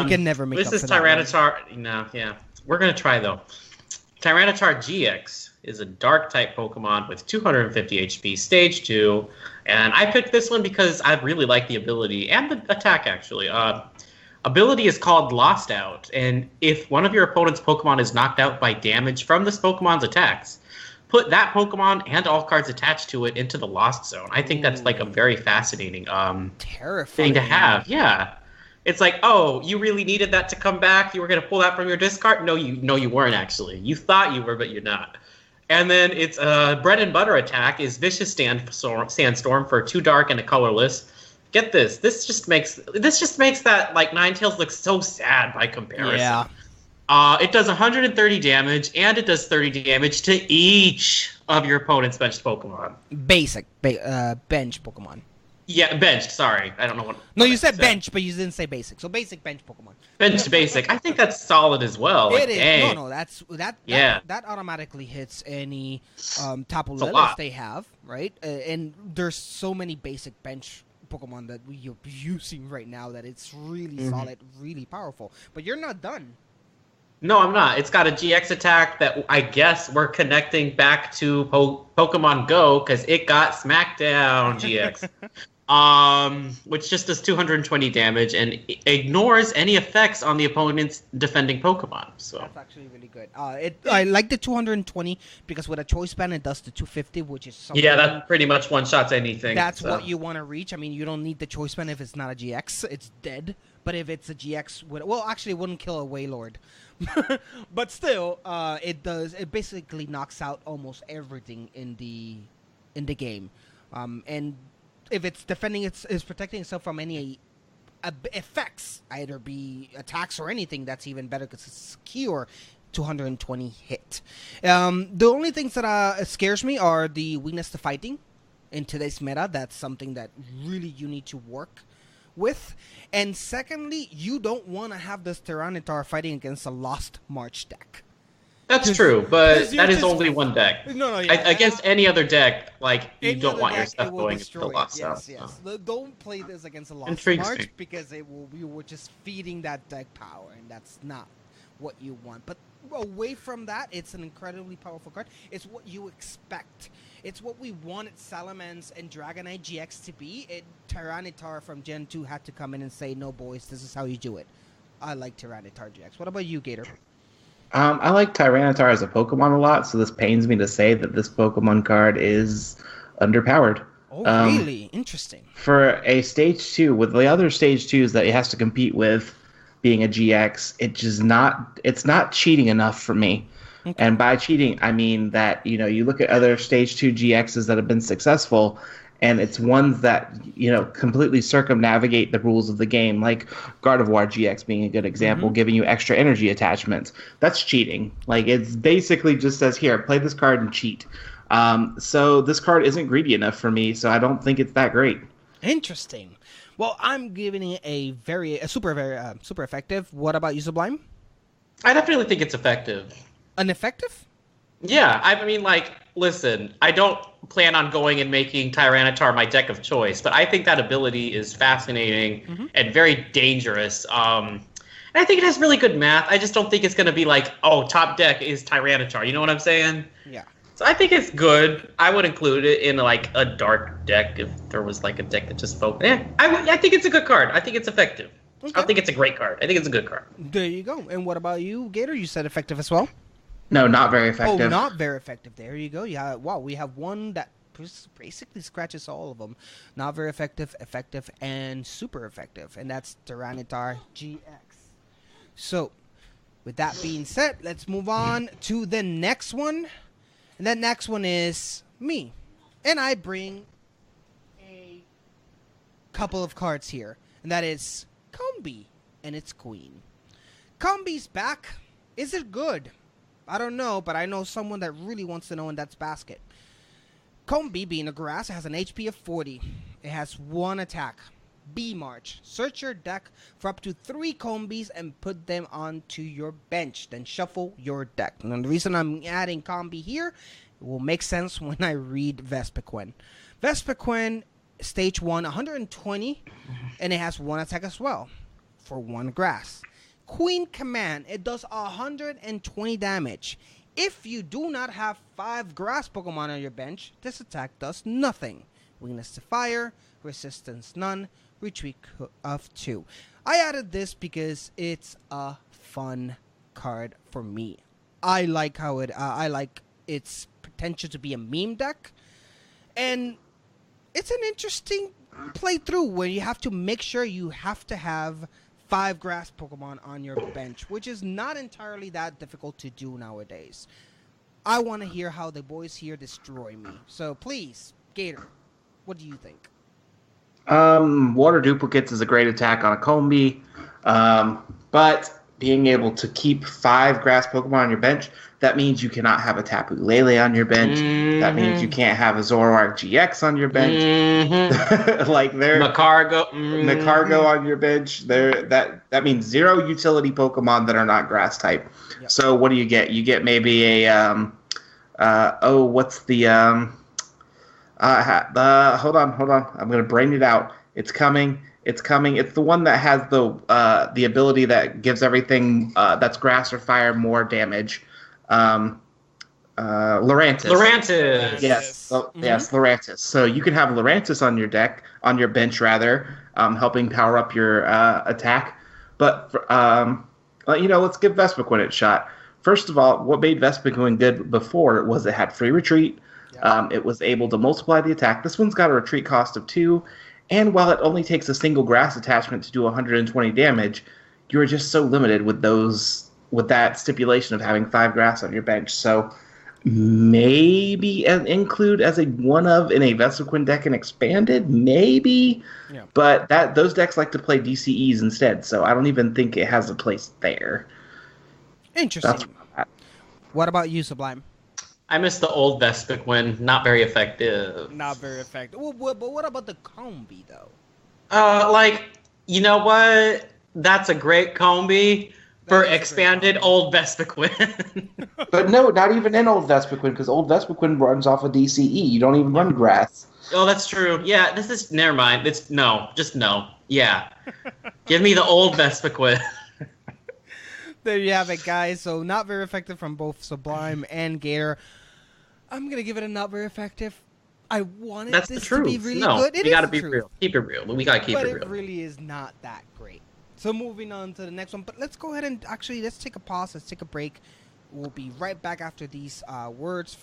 You can never make up for This is that Tyranitar. No, yeah. We're going to try, though. Tyranitar GX is a Dark-type Pokemon with 250 HP, Stage 2. And I picked this one because I really like the ability and the attack, actually. Ability is called Lost Out. And if one of your opponent's Pokemon is knocked out by damage from this Pokemon's attacks, put that Pokemon and all cards attached to it into the Lost Zone. I think that's like a very fascinating thing to have. Yeah. It's like, oh, you really needed that to come back? You were going to pull that from your discard? No, you weren't actually. You thought you were, but you're not. And then its bread and butter attack is Vicious Sandstorm for 2 dark and a colorless. Get this. This just makes that like Ninetales look so sad by comparison. Yeah. It does 130 damage, and it does 30 damage to each of your opponent's benched Pokemon. Basic bench Pokemon. Yeah, benched. Sorry, I don't know what. No, you said bench, but you didn't say basic. So basic bench Pokemon. Bench basic. I think that's solid as well. It is. Dang. No, that automatically hits any Tapu It's a Lelis lot. they have, right? And there's so many basic bench Pokemon that you're using right now that it's really solid, really powerful. But you're not done. No, I'm not. It's got a GX attack that I guess we're connecting back to Pokemon Go because it got Smackdown GX. Which just does 220 damage and ignores any effects on the opponent's defending Pokemon. So That's actually really good. I like the 220 because with a choice band it does the 250, which is something. yeah, that pretty much one shots anything. That's what you want to reach. I mean, you don't need the choice band if it's not a GX. It's dead. But if it's a GX, it wouldn't kill a Wailord. But still, it does. It basically knocks out almost everything in the game. And if it's defending, it's protecting itself from any effects, either be attacks or anything. That's even better because it's secure. 220 hit. The only things that scares me are the weakness to fighting. In today's meta, that's something that really you need to work with. And secondly, you don't want to have this Tyranitar fighting against a Lost March deck. That's true, but that is only one deck. No, yeah. Against any other deck, like, you Any don't other want your deck, stuff it will going into destroy the it. Lost Yes, Zone. yes. Don't play this against a Lost Intrigues March me. because we were just feeding that deck power, and that's not what you want. But away from that, it's an incredibly powerful card. It's what you expect. It's what we wanted Salamence and Dragonite GX to be. Tyranitar from Gen 2 had to come in and say, no, boys, this is how you do it. I like Tyranitar GX. What about you, Gator? I like Tyranitar as a Pokemon a lot, so this pains me to say that this Pokemon card is underpowered. Oh, really? Interesting. For a Stage 2, with the other Stage 2s that it has to compete with being a GX, it's not cheating enough for me. Okay. And by cheating, I mean that, you look at other Stage 2 GXs that have been successful, and it's ones that, completely circumnavigate the rules of the game, like Gardevoir GX being a good example, giving you extra energy attachments. That's cheating. Like, it's basically just says, here, play this card and cheat. So this card isn't greedy enough for me, so I don't think it's that great. Interesting. Well, I'm giving it a super effective. What about you, Sublime? I definitely think it's effective. An effective? Yeah, I mean, like, listen, I don't plan on going and making Tyranitar my deck of choice, but I think that ability is fascinating and very dangerous. And I think it has really good math. I just don't think it's going to be like, oh, top deck is Tyranitar. You know what I'm saying? Yeah. So I think it's good. I would include it in, like, a dark deck if there was, like, a deck that just focused. Yeah, I think it's a good card. I think it's effective. Okay. I don't think it's a great card. I think it's a good card. There you go. And what about you, Gator? You said effective as well? No, not very effective. Oh, not very effective. There you go. Yeah. Wow, we have one that basically scratches all of them. Not very effective, effective, and super effective. And that's Tyranitar GX. So, with that being said, let's move on to the next one. And that next one is me. And I bring a couple of cards here. And that is Combi and its queen. Combi's back. Is it good? I don't know, but I know someone that really wants to know, and that's Basket. Combi, being a grass, has an HP of 40. It has one attack. B-March. Search your deck for up to 3 Combies and put them onto your bench. Then shuffle your deck. And the reason I'm adding Combi here, it will make sense when I read Vespiquen. Vespiquen, stage 1, 120, and it has 1 attack as well for 1 grass. Queen Command, it does 120 damage. If you do not have 5 grass Pokemon on your bench, this attack does nothing. Weakness to fire, resistance none, retreat of 2. I added this because it's a fun card for me. I like how I like its potential to be a meme deck, and it's an interesting playthrough where you have to make sure you have to have 5 grass Pokemon on your bench, which is not entirely that difficult to do nowadays. I want to hear how the boys here destroy me. So please, Gator, what do you think? Water Duplicates is a great attack on a Combi, but being able to keep 5 grass Pokemon on your bench, that means you cannot have a Tapu Lele on your bench. That means you can't have a Zoroark GX on your bench. Like Macargo on your bench. That means 0 utility Pokemon that are not grass type. Yep. So what do you get? You get maybe a what's the hold on. I'm gonna brain it out. It's coming. It's the one that has the ability that gives everything that's grass or fire more damage. Lurantis. Yes. Yes, Lurantis. So you can have Lurantis on your bench rather, helping power up your attack. But let's give Vespiquen a shot. First of all, what made Vespiquen good before was it had free retreat. Yep. It was able to multiply the attack. This one's got a retreat cost of 2, and while it only takes a single grass attachment to do 120 damage, you're just so limited with that stipulation of having 5 grass on your bench. So maybe include as a one of in a Vespiquen deck and expanded, maybe. Yeah. But those decks like to play DCEs instead, so I don't even think it has a place there. Interesting. What about you, Sublime? I miss the old Vespiquen. Not very effective. Well, but what about the Combi, though? You know what? That's a great Combi for expanded old Vespiquen. But no, not even in old Vespiquen, because old Vespiquen runs off of DCE. You don't even run grass. Oh, that's true. Yeah, this is... Never mind. It's no. Just no. Yeah. Give me the old Vespiquen. There you have it, guys. So not very effective from both Sublime and Gator. I'm going to give it a not very effective. I wanted this to be really good. We got to be real. Keep it real. We got to keep it real. But it really is not that great. So moving on to the next one. But let's go ahead and let's take a pause. Let's take a break. We'll be right back after these words.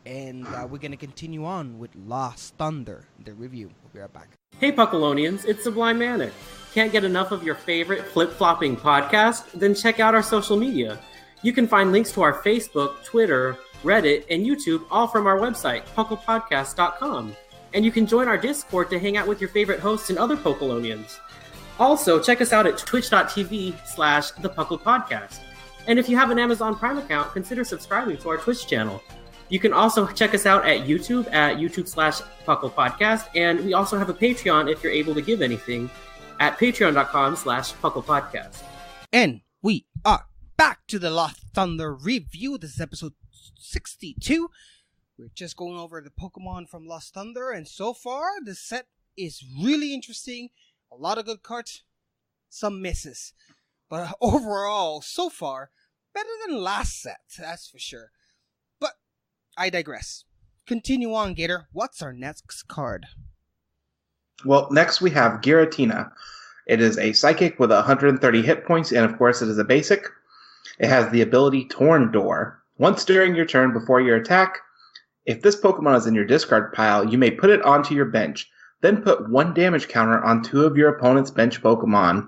And we're going to continue on with Lost Thunder, the review. We'll be right back. Hey, Puckalonians, it's Sublime Manic. Can't get enough of your favorite flip-flopping podcast? Then check out our social media. You can find links to our Facebook, Twitter, Reddit, and YouTube, all from our website, pucklepodcast.com. And you can join our Discord to hang out with your favorite hosts and other Puckalonians. Also, check us out at twitch.tv/thepucklepodcast. And if you have an Amazon Prime account, consider subscribing to our Twitch channel. You can also check us out at YouTube at YouTube/PucklePodcast. And we also have a Patreon if you're able to give anything at patreon.com/PucklePodcast. And we are back to the Lost Thunder review. This is episode 62. We're just going over the Pokemon from Lost Thunder. And so far, the set is really interesting. A lot of good cards, some misses. But overall, so far, better than last set, that's for sure. But I digress. Continue on, Gator. What's our next card? Well, next we have Giratina. It is a Psychic with 130 hit points, and of course it is a basic. It has the ability Torn Door. Once during your turn before your attack, if this Pokemon is in your discard pile, you may put it onto your bench. Then put 1 damage counter on 2 of your opponent's bench Pokemon.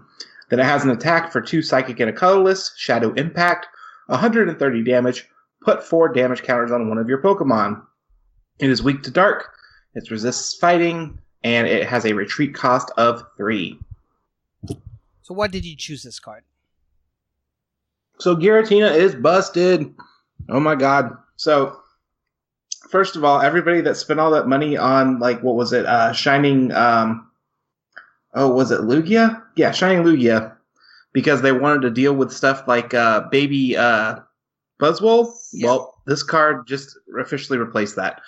Then it has an attack for 2 Psychic and a Colorless, Shadow Impact, 130 damage. Put 4 damage counters on 1 of your Pokemon. It is weak to Dark, it resists fighting, and it has a retreat cost of 3. So why did you choose this card? So Giratina is busted. Oh my god. So, first of all, everybody that spent all that money on, what was it, Shining oh, was it Lugia? Yeah, Shining Lugia. Because they wanted to deal with stuff like baby Buzzwole. Yeah. Well, this card just officially replaced that.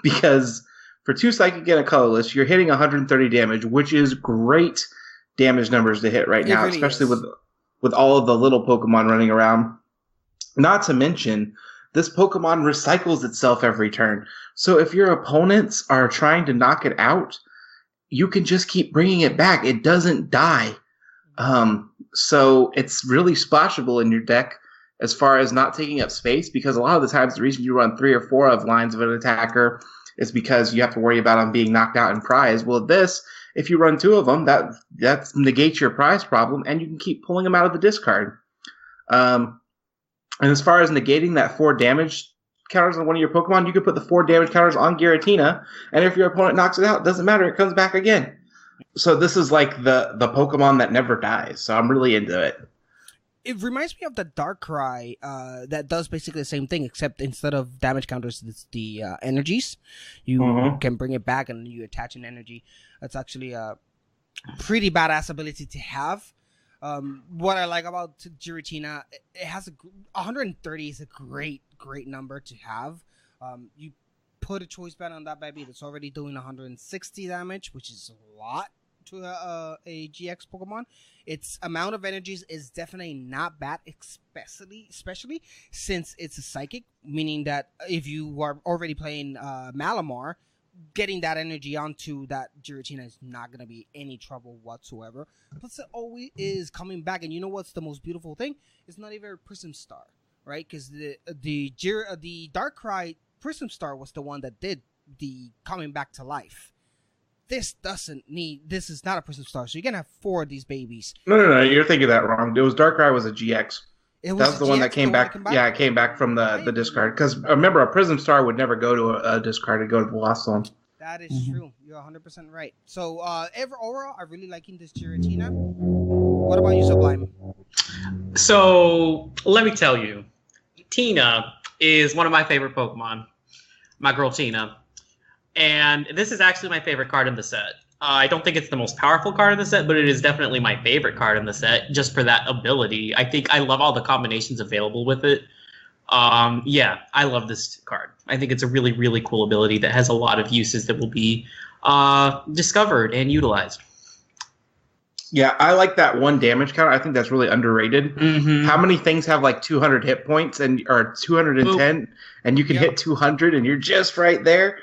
Because for 2 Psychic and a Colorless, you're hitting 130 damage, which is great damage numbers to hit right now, really especially is. with all of the little Pokemon running around. Not to mention, this Pokemon recycles itself every turn. So if your opponents are trying to knock it out, you can just keep bringing it back. It doesn't die. So it's really splashable in your deck as far as not taking up space, because a lot of the times the reason you run 3 or 4 of lines of an attacker is because you have to worry about them being knocked out in prize. Well, this, if you run 2 of them, that negates your prize problem, and you can keep pulling them out of the discard. And as far as negating that 4 damage counters on one of your Pokemon, you can put the 4 damage counters on Giratina, and if your opponent knocks it out, it doesn't matter, it comes back again. So this is like the Pokemon that never dies, so I'm really into it. It reminds me of the Darkrai that does basically the same thing, except instead of damage counters, it's the energies. You can bring it back and you attach an energy. That's actually a pretty badass ability to have. What I like about Giratina, it has 130 is a great number to have. You put a choice band on that baby that's already doing 160 damage, which is a lot to a GX Pokemon. Its amount of energies is definitely not bad, especially since it's a psychic, meaning that if you are already playing Malamar, getting that energy onto that Giratina is not going to be any trouble whatsoever. Plus, it always is coming back, and you know what's the most beautiful thing? It's not even a Prism Star, right? Because the Darkrai Prism Star was the one that did the coming back to life. This is not a Prism Star, so you're gonna have 4 of these babies. No, you're thinking that wrong. It was Darkrai was a GX. That was the one that came back. Yeah, it came back from the discard. Because remember, a Prism Star would never go to a discard; it'd go to the Lost Zone. That is true. You're 100% right. So, overall, I'm really liking this Giratina. What about you, Sublime? So, let me tell you, Tina is one of my favorite Pokemon. My girl Tina. And this is actually my favorite card in the set. I don't think it's the most powerful card in the set, but it is definitely my favorite card in the set, just for that ability. I think I love all the combinations available with it. Yeah, I love this card. I think it's a really, really cool ability that has a lot of uses that will be discovered and utilized. Yeah, I like that 1 damage counter. I think that's really underrated. How many things have like 200 hit points or 210, and you can hit 200 and you're just right there?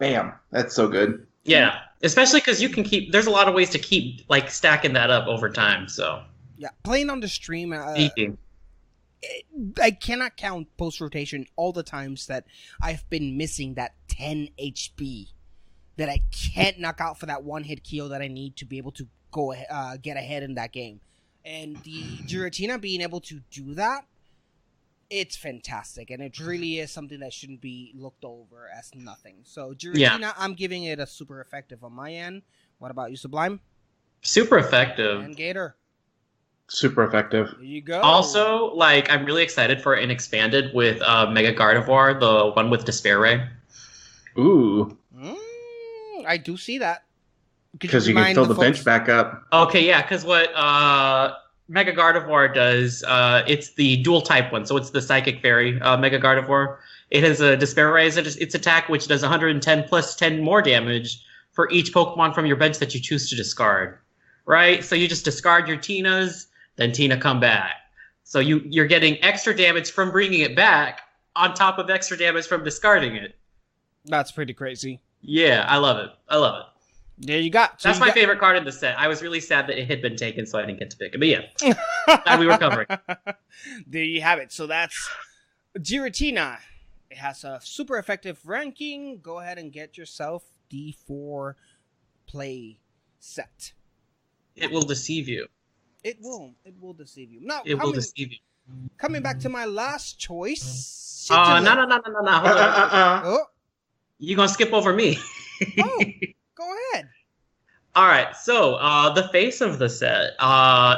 Bam, that's so good. Yeah, especially because you can there's a lot of ways to keep like stacking that up over time. So yeah, playing on the stream, I cannot count post rotation all the times that I've been missing that 10 HP that I can't knock out for that 1-hit KO that I need to be able to go get ahead in that game. And the Giratina being able to do that, it's fantastic, and it really is something that shouldn't be looked over as nothing. So Giratina, I'm giving it a super effective on my end. What about you, Sublime? Super effective. And Gator? Super effective. There you go. Also, like, I'm really excited for an expanded with Mega Gardevoir, the one with Despair Ray. Ooh. I do see that. Because you can fill the bench back up. Okay, yeah, because what Mega Gardevoir does, it's the dual type one, so it's the Psychic Fairy Mega Gardevoir. It has a Despair Ray as its attack, which does 110 plus 10 more damage for each Pokemon from your bench that you choose to discard. Right? So you just discard your Tinas, then Tina come back. So you're getting extra damage from bringing it back on top of extra damage from discarding it. That's pretty crazy. Yeah, I love it. I love it. There you go. That's my favorite card in the set. I was really sad that it had been taken, so I didn't get to pick it. But yeah, glad we were covering. There you have it. So that's Giratina. It has a super effective ranking. Go ahead and get yourself the 4 play set. It will deceive you. It will. It will deceive you. Now, it will deceive you. Coming back to my last choice. No. Hold on. Oh. You gonna skip over me? Oh. Go ahead. All right, so the face of the set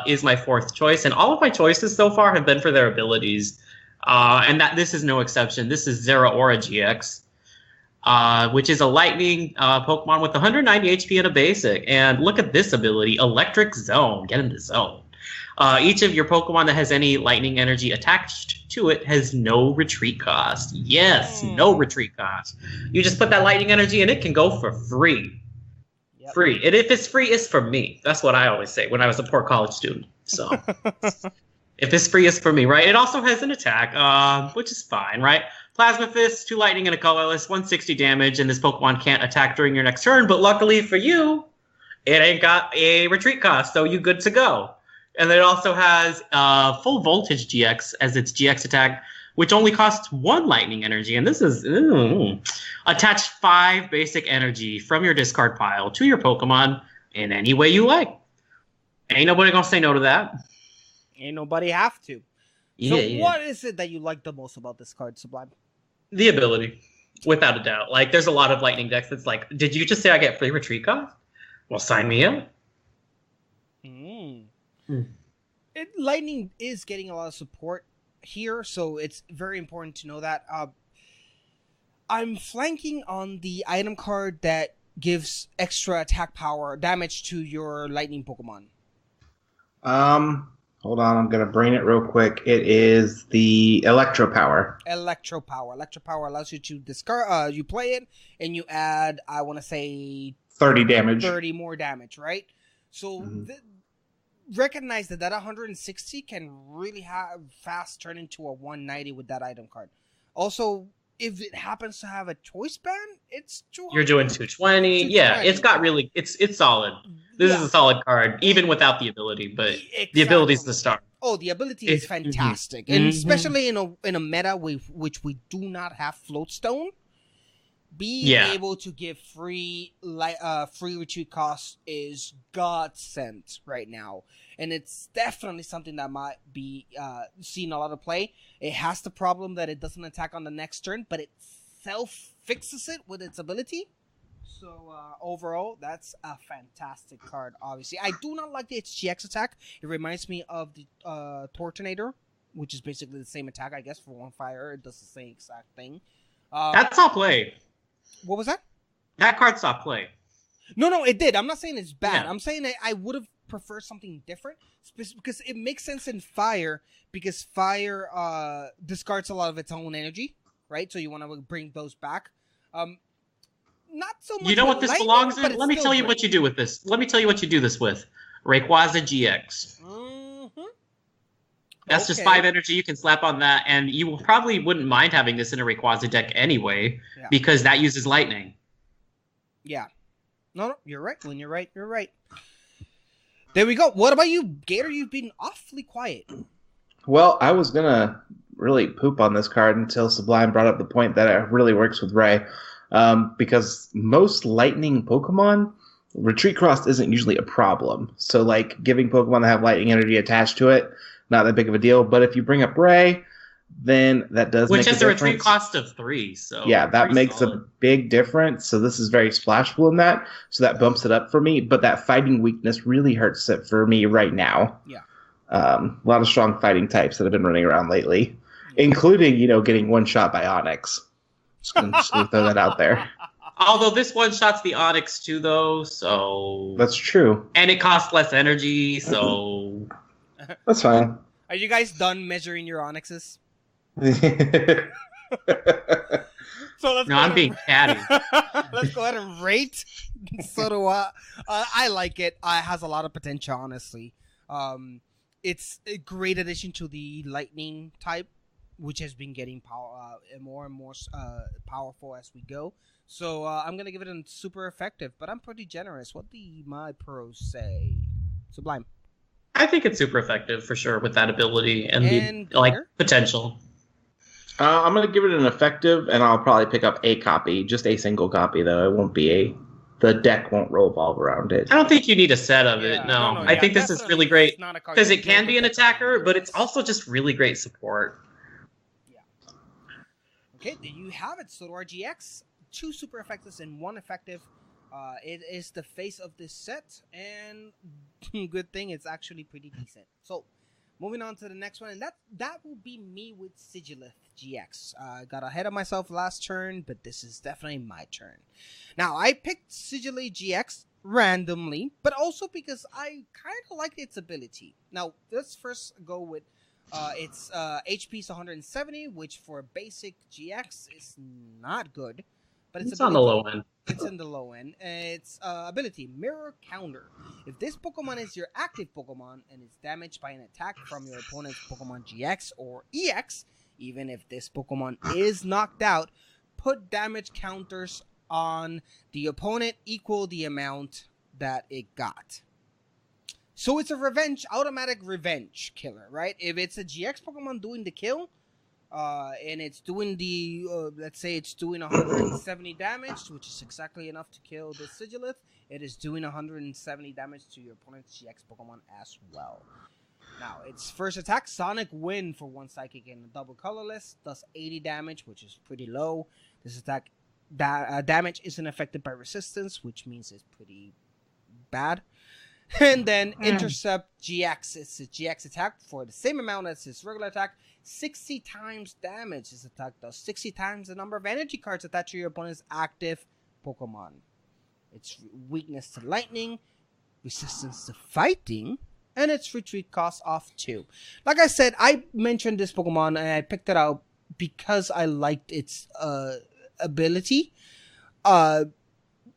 is my 4th choice, and all of my choices so far have been for their abilities, and that this is no exception. This is Zeraora GX. which is a lightning Pokemon with 190 HP and a basic. And look at this ability, Electric Zone. Get in the zone. Each of your Pokemon that has any lightning energy attached to it has no retreat cost. Yes, no retreat cost. You just put that lightning energy and it can go for free. Yep. Free. And if it's free, it's for me. That's what I always say when I was a poor college student. So if it's free, it's for me, right? It also has an attack, which is fine, right? Plasma Fist, 2 lightning and a colorless, 160 damage, and this Pokemon can't attack during your next turn. But luckily for you, it ain't got a retreat cost, so you good to go. And then it also has full voltage GX as its GX attack, which only costs 1 lightning energy. And this is attach 5 basic energy from your discard pile to your Pokemon in any way you like. Ain't nobody gonna say no to that. Ain't nobody have to. So what is it that you like the most about this card, Sublime? The ability, without a doubt. Like, there's a lot of lightning decks that's like, did you just say I get free retreat cost? Well, sign me up. Lightning is getting a lot of support here, so it's very important to know that. I'm flanking on the item card that gives extra attack power damage to your lightning Pokemon. Hold on, I'm gonna bring it real quick. It is the Electro Power. Electro Power allows you to discard. You play it, and you add, I want to say, 30 damage. 30 more damage, right? So recognize that 160 can really have fast turn into a 190 with that item card. Also, if it happens to have a choice band, it's 200. You're doing 220. Yeah, it's got really, it's solid. This is a solid card, even without the ability, but the ability is the star. Oh, the ability is fantastic. And especially in a meta which we do not have Floatstone, being able to give free retreat cost is godsend right now. And it's definitely something that might be seen a lot of play. It has the problem that it doesn't attack on the next turn, but it self-fixes it with its ability. So overall, that's a fantastic card, obviously. I do not like its GX attack. It reminds me of the Tortonator, which is basically the same attack, I guess, for one fire. It does the same exact thing. That's all play. What was that? That card saw play. No, it did. I'm not saying it's bad. Yeah. I'm saying that I would have preferred something different because it makes sense in fire because fire discards a lot of its own energy, right? So you want to bring those back. Not so much. You know what this belongs in? Let me tell you great. what you do with this. Let me tell you what you do this with. Rayquaza GX. That's just 5 energy you can slap on that, and you probably wouldn't mind having this in a Rayquaza deck anyway, because that uses lightning. Yeah. No, you're right. When you're right, you're right. There we go. What about you, Gator? You've been awfully quiet. Well, I was gonna really poop on this card until Sublime brought up the point that it really works with Ray. Because most lightning Pokemon, retreat cost isn't usually a problem. So, like, giving Pokemon that have lightning energy attached to it, not that big of a deal. But if you bring up Ray, then that does make a difference. Which has a retreat cost of 3, so... Yeah, that makes a big difference. So this is very splashable in that. So that bumps it up for me. But that fighting weakness really hurts it for me right now. Yeah. A lot of strong fighting types that have been running around lately. Including, getting one-shot by Onyx. Just gonna throw that out there. Although this one-shots the Onyx too, though, so... That's true. And it costs less energy, so... That's fine. Are you guys done measuring your Onyxes? So let's I'm being catty. Let's go ahead and rate. So do I. I like it. It has a lot of potential, honestly. It's a great addition to the lightning type, which has been getting more and more powerful as we go. So I'm gonna give it a super effective, but I'm pretty generous. What do my pros say? Sublime. I think it's super effective for sure with that ability and the potential. I'm going to give it an effective, and I'll probably pick up a copy, just a single copy, though. It won't be the deck won't revolve around it. I don't think you need a set of it, no. I think this is really great, because it can be an attacker, but it's also just really great support. Yeah. Okay, there you have it. So RGX, 2 super effectives and 1 effective. It is the face of this set, and good thing it's actually pretty decent. So, Moving on to the next one, and that will be me with Sigilith GX. I got ahead of myself last turn, but this is definitely my turn. Now, I picked Sigilith GX randomly, but also because I kind of like its ability. Now, let's first go with its HP is 170, which for basic GX is not good. But it's on the low end. It's in the low end. Its ability, Mirror Counter. If this Pokemon is your active Pokemon and is damaged by an attack from your opponent's Pokemon GX or EX, even if this Pokemon is knocked out, put damage counters on the opponent equal the amount that it got. So it's a automatic revenge killer, right? If it's a GX Pokemon doing the kill, and it's doing let's say it's doing 170 damage, which is exactly enough to kill the Sigilith. It is doing 170 damage to your opponent's GX Pokemon as well. Now, its first attack, Sonic Wind for 1 Psychic and a double colorless, does 80 damage, which is pretty low. This attack damage isn't affected by resistance, which means it's pretty bad. And then Intercept GX. It's a GX attack for the same amount as its regular attack. 60 times damage. This attack does 60 times the number of energy cards attached to your opponent's active Pokemon. Its weakness to lightning, resistance to fighting, and its retreat cost off 2. Like I said, I mentioned this Pokemon and I picked it out because I liked its ability. When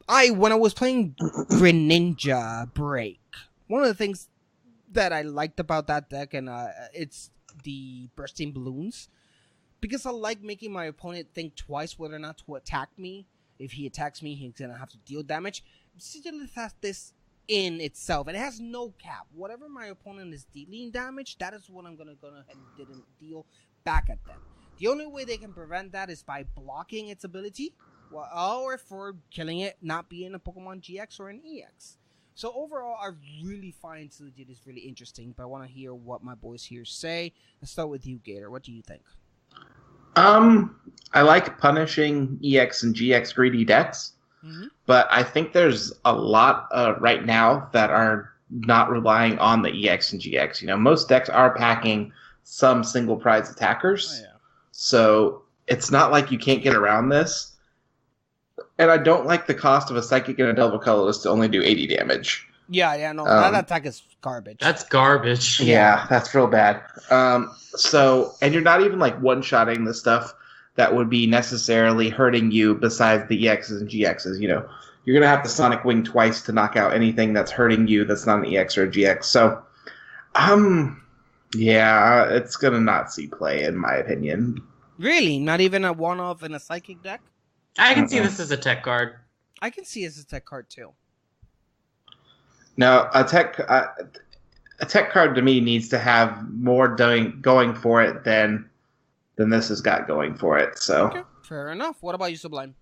I was playing Greninja Break, one of the things that I liked about that deck, and it's the Bursting Balloons, because I like making my opponent think twice whether or not to attack me. If he attacks me, he's going to have to deal damage. Sigilith has this in itself, and it has no cap. Whatever my opponent is dealing damage, that is what I'm going to go ahead and deal back at them. The only way they can prevent that is by blocking its ability, or for killing it, not being a Pokemon GX or an EX. So overall, I really find Sigilith really interesting, but I want to hear what my boys here say. Let's start with you, Gator. What do you think? I like punishing EX and GX greedy decks, but I think there's a lot right now that are not relying on the EX and GX. You know, most decks are packing some single prize attackers, so it's not like you can't get around this. And I don't like the cost of a Psychic and a double colorless to only do 80 damage. Yeah, no, that attack is garbage. That's garbage. Yeah, that's real bad. And you're not even like one-shotting the stuff that would be necessarily hurting you besides the EXs and GXs. You know, you're going to have to Sonic Wing twice to knock out anything that's hurting you that's not an EX or a GX. So, yeah, it's going to not see play, in my opinion. Really? Not even a one-off in a Psychic deck? I can see this as a tech card. I can see it as a tech card, too. Now, a tech card to me needs to have more going for it than this has got going for it. So okay, fair enough. What about you, Sublime?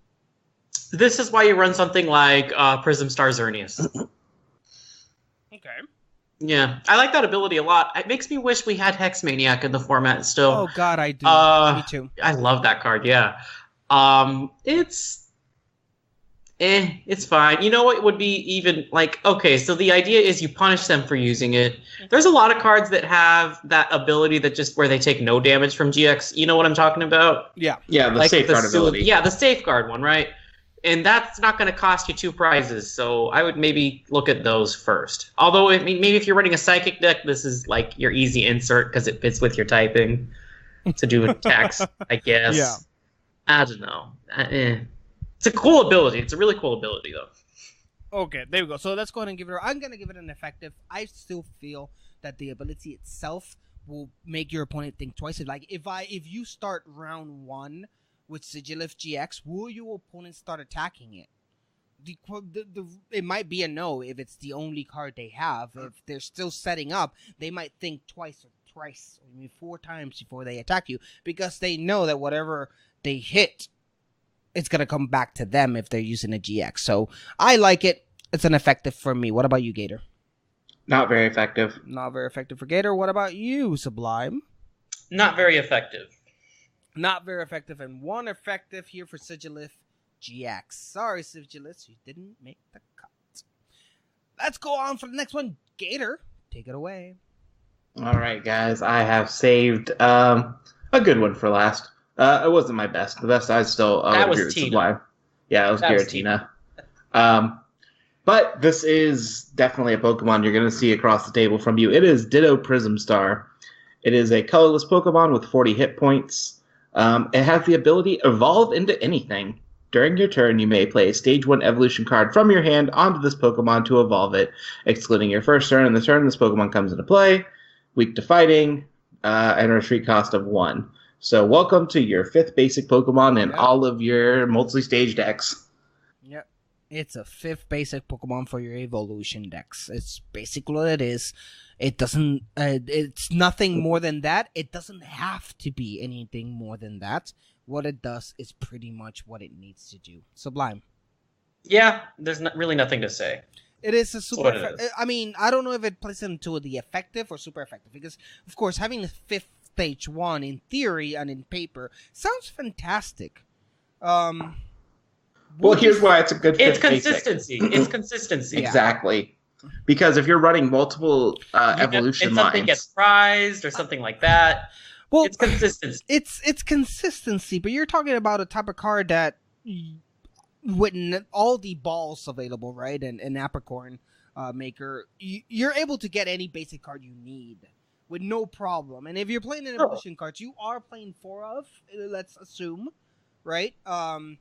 This is why you run something like Prism Star Xerneas. Okay. Yeah, I like that ability a lot. It makes me wish we had Hex Maniac in the format still. Oh God, I do. Me too. I love that card. Yeah. It's fine. You know what would be even like, okay, so the idea is you punish them for using it. There's a lot of cards that have that ability that just where they take no damage from GX. You know what I'm talking about? Yeah. Yeah, the safeguard ability. Yeah, the safeguard one, right? And that's not going to cost you 2 prizes, so I would maybe look at those first. Although, I mean, maybe if you're running a Psychic deck, this is like your easy insert because it fits with your typing to do attacks, I guess. Yeah. I don't know. It's a cool ability. It's a really cool ability, though. Okay, there we go. So let's go ahead and give it. I'm gonna give it an effective. I still feel that the ability itself will make your opponent think twice. Like if you start round 1 with Sigilith GX, will your opponent start attacking it? It might be a no if it's the only card they have. If they're still setting up, they might think twice or thrice or maybe 4 times before they attack you because they know that whatever they hit, it's going to come back to them if they're using a GX. So I like it. It's an effective for me. What about you, Gator? Not very effective. Not very effective for Gator. What about you, Sublime? Not very effective. Not very effective. And 1 effective here for Sigilith GX. Sorry, Sigilith, you didn't make the cut. Let's go on for the next one. Gator, take it away. All right, guys. I have saved a good one for last. It wasn't my best. The best I still That would was agree with Tina. Sublime. Yeah, it was That was Giratina. But this is definitely a Pokemon you're going to see across the table from you. It is Ditto Prism Star. It is a colorless Pokemon with 40 hit points. It has the ability Evolve into anything. During your turn, you may play a Stage 1 Evolution card from your hand onto this Pokemon to evolve it, excluding your first turn and the turn this Pokemon comes into play. Weak to fighting, and a retreat cost of 1. So welcome to your 5th basic Pokemon in all of your multi-stage decks. Yep. It's a 5th basic Pokemon for your evolution decks. It's basically what it is. It doesn't, it's nothing more than that. It doesn't have to be anything more than that. What it does is pretty much what it needs to do. Sublime. Yeah, there's really nothing to say. It is a super. I mean, I don't know if it plays into the effective or super effective because, of course, having the 5th stage 1 in theory and in paper sounds fantastic. Well, here's why it's a good. It's consistency. It's consistency. Exactly. Because if you're running multiple evolution lines, something gets prized or something like that. Well, it's consistency. It's consistency, but you're talking about a type of card that, with all the balls available, right, and Apricorn Maker, you're able to get any basic card you need with no problem. And if you're playing an evolution cards, you are playing 4 of, let's assume, right? I'm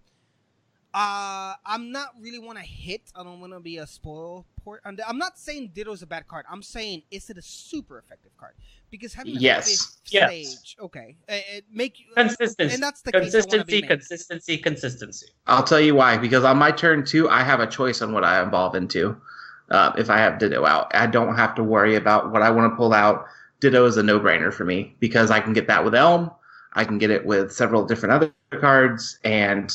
not really want to hit. I don't want to be a spoil port. I'm not saying Ditto's a bad card. I'm saying, is it a super effective card? Because having a 5th stage, okay, it make you consistency, and that's the consistency. I'll tell you why. Because on my turn 2, I have a choice on what I evolve into. If I have Ditto out, I don't have to worry about what I want to pull out. Ditto is a no-brainer for me because I can get that with Elm. I can get it with several different other cards, and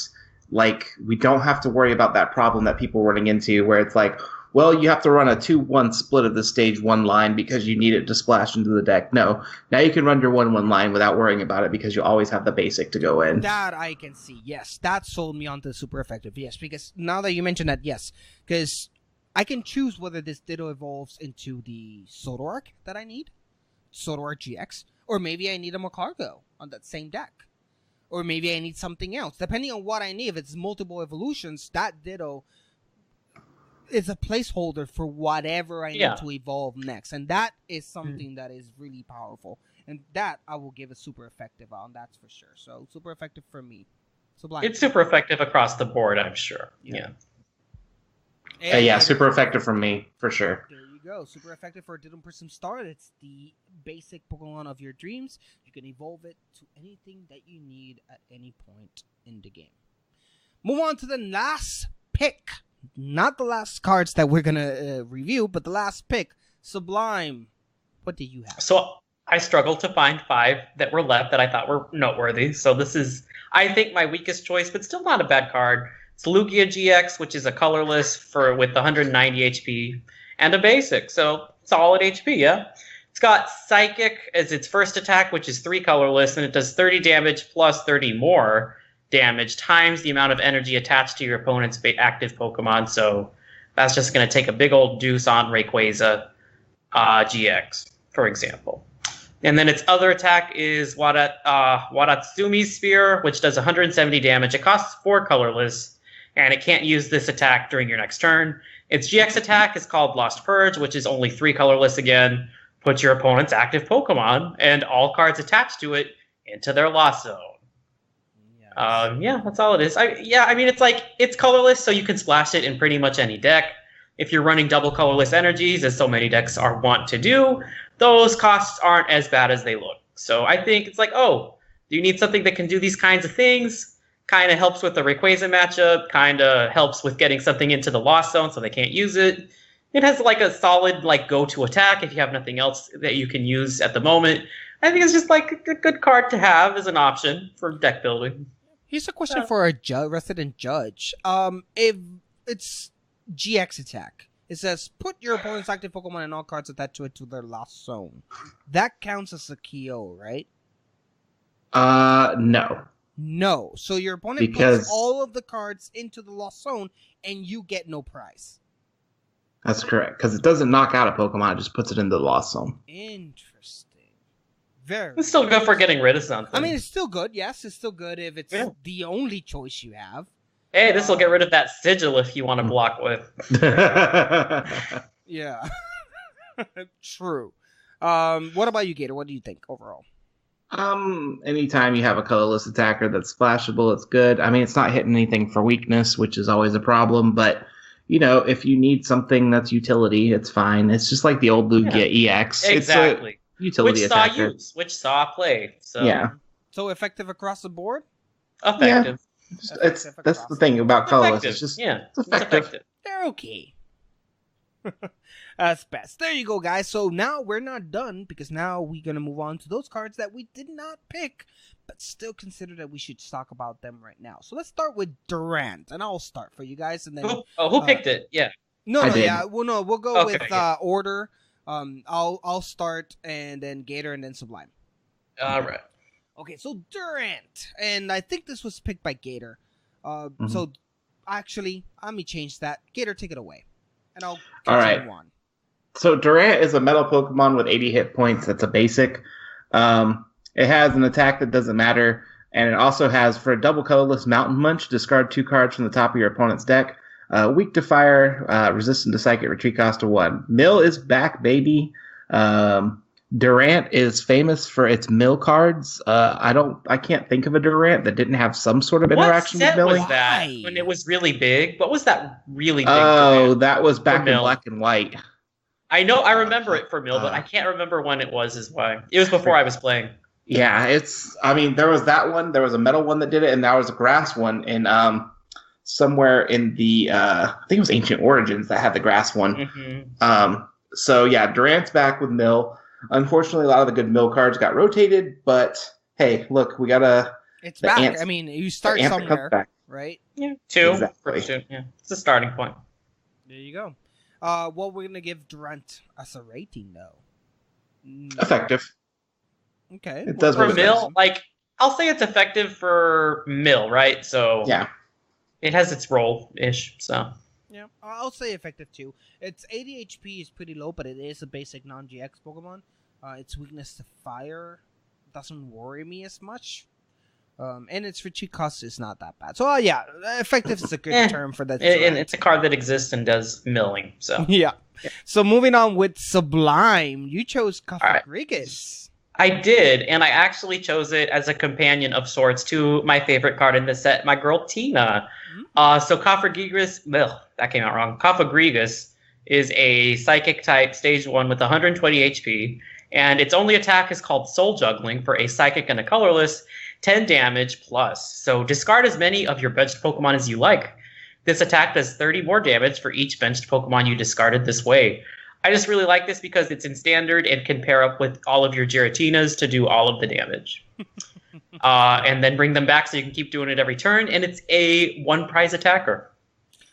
we don't have to worry about that problem that people are running into where it's like, well, you have to run a 2-1 split of the stage 1 line because you need it to splash into the deck. No. Now you can run your 1-1 line without worrying about it because you always have the basic to go in. That I can see, yes. That sold me onto super effective, yes. Because now that you mention that, yes. Because I can choose whether this Ditto evolves into the Zoroark that I need, Zoroark GX, or maybe I need a Macargo on that same deck. Or maybe I need something else. Depending on what I need, if it's multiple evolutions, that Ditto is a placeholder for whatever I need to evolve next. And that is something that is really powerful. And that I will give a super effective on, that's for sure. So, super effective for me. Sublime. It's super effective across the board, I'm sure. Yeah. Super effective for me, for sure. There you go. Super effective for Ditto Prism Star. It's the basic Pokemon of your dreams. You can evolve it to anything that you need at any point in the game. Move on to the last pick. Not the last cards that we're going to review, but the last pick. Sublime. What do you have? So I struggled to find 5 that were left that I thought were noteworthy. So this is, I think, my weakest choice, but still not a bad card. It's Lugia GX, which is a colorless with 190 HP, and a basic. So solid HP, yeah? It's got Psychic as its first attack, which is 3 colorless, and it does 30 damage plus 30 more damage times the amount of energy attached to your opponent's active Pokemon. So that's just going to take a big old deuce on Rayquaza GX, for example. And then its other attack is Watatsumi's Spear, which does 170 damage. It costs 4 colorless, and it can't use this attack during your next turn. Its GX attack is called Lost Purge, which is only 3 colorless again. Put your opponent's active Pokemon and all cards attached to it into their Lost Zone. That's all it is. It's colorless, so you can splash it in pretty much any deck. If you're running double colorless energies, as so many decks want to do, those costs aren't as bad as they look. So I think it's do you need something that can do these kinds of things? Kind of helps with the Rayquaza matchup, kind of helps with getting something into the Lost Zone so they can't use it. It has a solid go-to attack if you have nothing else that you can use at the moment. I think it's just a good card to have as an option for deck building. Here's a question for a resident judge. If it's GX attack, it says put your opponent's active Pokemon and all cards attached to it to their Lost Zone. That counts as a KO, right? No. No. So your opponent puts all of the cards into the Lost Zone and you get no prize. That's correct, because it doesn't knock out a Pokemon, it just puts it into the Lost Zone. Interesting. Very. It's still good for getting rid of something. I mean, it's still good. Yes, it's still good if it's the only choice you have. hey, this will get rid of that sigil if you want to block with. Yeah. True. What about you, Gator? What do you think overall? Anytime you have a colorless attacker that's splashable, it's good. I mean, it's not hitting anything for weakness, which is always a problem, but if you need something that's utility, it's fine. It's just like the old Lugia EX. Exactly. It's a utility attacker. Which saw play. So yeah. So effective across the board? Effective. Yeah. That's the thing about colorless. It's just it's effective. They're okay. That's best. There you go, guys. So now we're not done because now we're going to move on to those cards that we did not pick, but still consider that we should talk about them right now. So let's start with Durant, and I'll start for you guys. And then who picked it? Yeah. No, yeah. We'll go with order. I'll start, and then Gator, and then Sublime. All right. Okay, so Durant, and I think this was picked by Gator. So actually, let me change that. Gator, take it away, and I'll continue on. So Durant is a metal Pokemon with 80 hit points. That's a basic. It has an attack that doesn't matter, and it also has, for a double colorless Mountain Munch, discard 2 cards from the top of your opponent's deck. Weak to fire, resistant to psychic, retreat cost of 1. Mill is back, baby. Durant is famous for its mill cards. I can't think of a Durant that didn't have some sort of interaction with milling. What set was that when it was really big? What was that really big? Oh, that was back in Black and White. I know, I remember it for mill, but I can't remember when it was. Is why it was before I was playing. Yeah, there was that one. There was a metal one that did it, and there was a grass one in somewhere in the I think it was Ancient Origins that had the grass one. Mm-hmm. So yeah, Durant's back with mill. Unfortunately, a lot of the good mill cards got rotated, but hey, look, we gotta. It's back. I mean, you start somewhere, right? Yeah, 2. Exactly. Yeah, it's a starting point. There you go. What we're gonna give Durant as a rating, though? Effective. Okay. It does for mill. Like, I'll say it's effective for mill, right? So yeah, it has its role ish. So yeah, I'll say effective too. Its 80 HP is pretty low, but it is a basic non-GX Pokemon. Its weakness to fire doesn't worry me as much. And its retreat cost is not that bad. So yeah, effective is a good term for that. And it's a card that exists and does milling. So yeah. So moving on with Sublime, you chose Cofagrigus. I did, and I actually chose it as a companion of sorts to my favorite card in the set, my girl Tina. So Cofagrigus, that came out wrong. Cofagrigus is a psychic type, stage 1 with 120 HP, and its only attack is called Soul Juggling for a psychic and a colorless. 10 damage plus. So discard as many of your benched Pokemon as you like. This attack does 30 more damage for each benched Pokemon you discarded this way. I just really like this because it's in standard and can pair up with all of your Giratinas to do all of the damage. And then bring them back so you can keep doing it every turn. And it's a 1-prize attacker.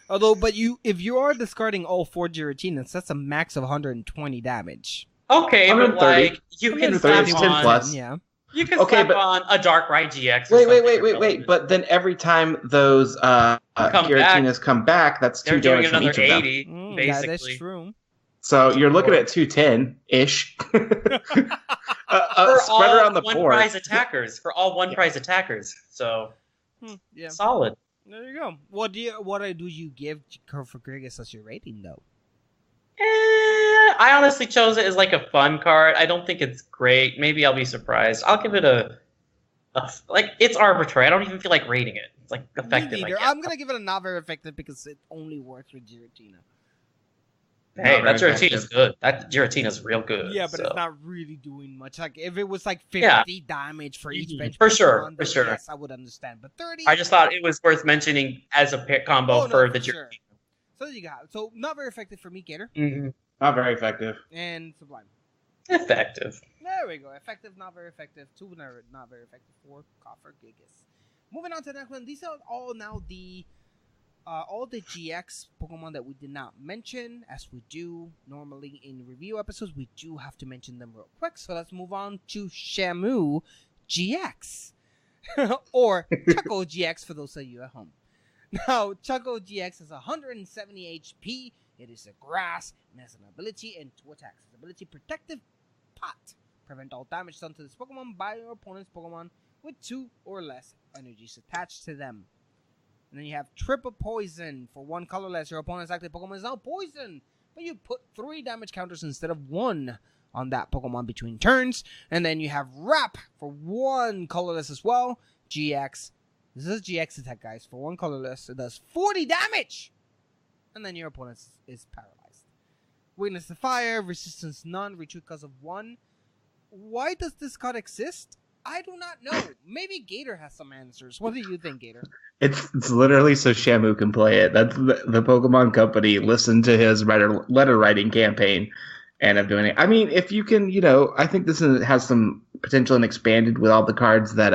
Although, if you are discarding all 4 Giratinas, that's a max of 120 damage. Okay, but like, you can slap on... plus. Yeah. You can slap on a Darkrai GX. Wait. But then every time those Giratinas come back, that's 2 damage from each of them. 80, basically. Yeah, that's true. So you're looking at 210-ish. Spread around the board. One-prize attackers. For all one-prize attackers. So, solid. There you go. What do you give Cofagrigus as your rating, though? I honestly chose it as like a fun card. I don't think it's great. Maybe I'll be surprised. I'll give it it's arbitrary. I don't even feel like rating it. It's like effective. I'm gonna give it a not very effective because it only works with Giratina. Hey, that Giratina's good. That Giratina's real good. Yeah, but it's not really doing much. Like if it was like 50 damage for each bench, for sure. Yes, I would understand. But 30. I just thought it was worth mentioning as a pick combo for the Giratina. So there you go. So not very effective for me, Gator. Mm-hmm. Not very effective. And Sublime. Effective. There we go. Effective, not very effective. 2 not very effective for Cofagrigus. Moving on to the next one. These are all now all the GX Pokemon that we did not mention, as we do normally in review episodes. We do have to mention them real quick. So let's move on to Shamu GX. Or Choco GX for those of you at home. Now, Choco GX has 170 HP. It is a grass and has an ability and 2 attacks. Its ability, Protective Pot. Prevent all damage done to this Pokemon by your opponent's Pokemon with 2 or less energies attached to them. And then you have Triple Poison. For 1 colorless, your opponent's active Pokemon is now poisoned, but you put 3 damage counters instead of 1 on that Pokemon between turns. And then you have Wrap for 1 colorless as well. GX. This is GX attack, guys. For 1 colorless, it does 40 damage! And then your opponent is paralyzed. Weakness to Fire, Resistance none, Retreat because of 1. Why does this card exist? I do not know. Maybe Gator has some answers. What do you think, Gator? It's literally so Shamu can play it. That's the Pokemon Company listened to his letter writing campaign and of doing it. I mean, if you can, I think this has some potential and expanded with all the cards that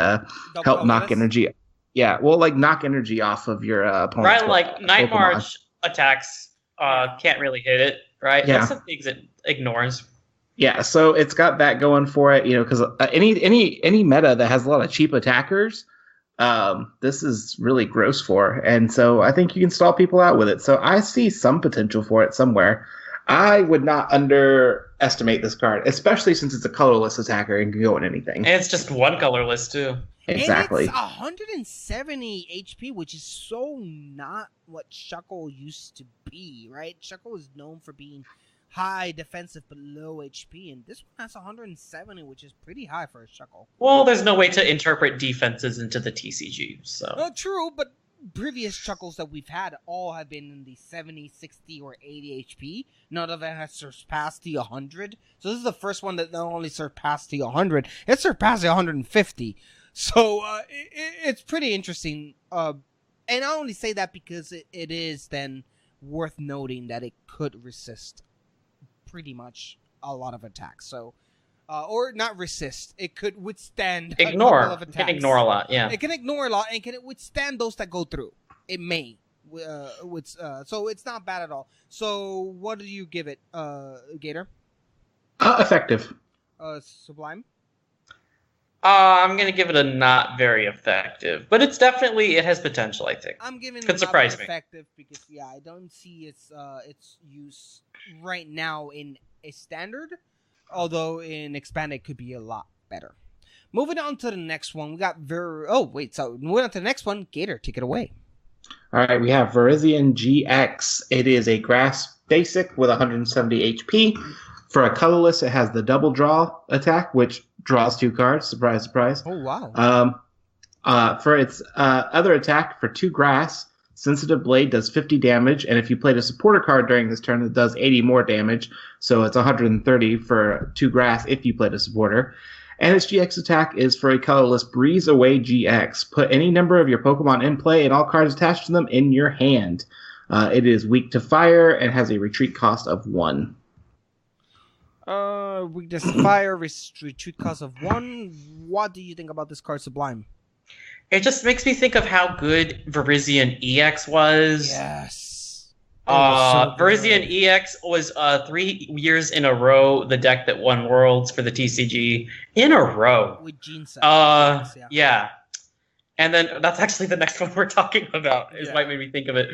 help knock energy. Yeah, well, like knock energy off of your opponent's right, like Night Pokemon. March attacks can't really hit it, right? Yeah. That's the things it ignores. Yeah, so it's got that going for it, because any meta that has a lot of cheap attackers, this is really gross for. And so I think you can stall people out with it. So I see some potential for it somewhere. I would not underestimate this card, especially since it's a colorless attacker and can go in anything. And it's just 1 colorless, too. Exactly. And it's 170 HP, which is so not what Shuckle used to be, right? Shuckle is known for being high defensive but low HP, and this one has 170, which is pretty high for a Shuckle. Well, there's no way to interpret defenses into the TCG, so... True, but previous Shuckles that we've had all have been in the 70, 60, or 80 HP. None of them has surpassed the 100. So this is the first one that not only surpassed the 100, it surpassed the 150. So it's pretty interesting. And I only say that because it is then worth noting that it could resist pretty much a lot of attacks. So, or not resist. It could withstand a couple of attacks. It can ignore a lot, yeah. It can ignore a lot and can withstand those that go through. It may. So it's not bad at all. So what do you give it, Gator? Effective. Sublime? I'm going to give it a not very effective. But it has potential, I think. I'm giving it Could surprise me. effective because, I don't see its use right now in a standard. Although in expanded it could be a lot better. Moving on to the next one. We got moving on to the next one. Gator, take it away. All right, we have Virizion GX. It is a grass basic with 170 HP. For a colorless, it has the double draw attack, which draws 2 cards. Surprise, surprise. Oh, wow. For its other attack, for 2 grass, Sensitive Blade does 50 damage, and if you played a supporter card during this turn, it does 80 more damage, so it's 130 for 2 grass if you played a supporter. And its GX attack is for a colorless Breeze Away GX. Put any number of your Pokemon in play and all cards attached to them in your hand. It is weak to fire and has a retreat cost of 1. Weakness to fire, retreat cost of 1. What do you think about this card, Sublime? It just makes me think of how good Virizion EX was. Yes. Virizion EX was 3 years in a row the deck that won Worlds for the TCG in a row. With Gene Set. Yeah. And then that's actually the next one we're talking about. Is what made me think of it.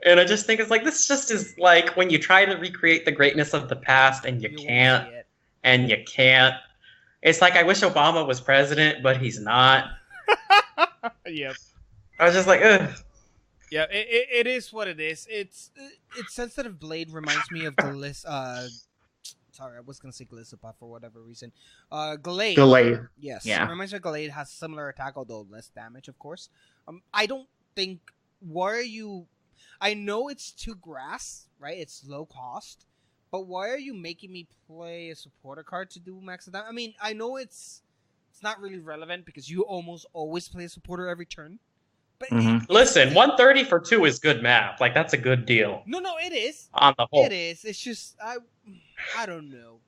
And I just think it's like, this just is like when you try to recreate the greatness of the past and you can't. And you can't. It's like, I wish Obama was president, but he's not. Yep. I was just like, ugh. Yeah, it is what it is. It's Sensitive Blade reminds me of sorry, I was gonna say Gliscopod for whatever reason. Gallade. Yes. Yeah. It reminds me of Gallade, has similar attack, although less damage, of course. I don't think I know it's 2 grass, right? It's low cost. But why are you making me play a supporter card to do max damage? I mean, I know it's not really relevant because you almost always play a supporter every turn. But listen, 130 for 2 is good math. Like, that's a good deal. No, it is. On the whole. It is. It's just, I don't know.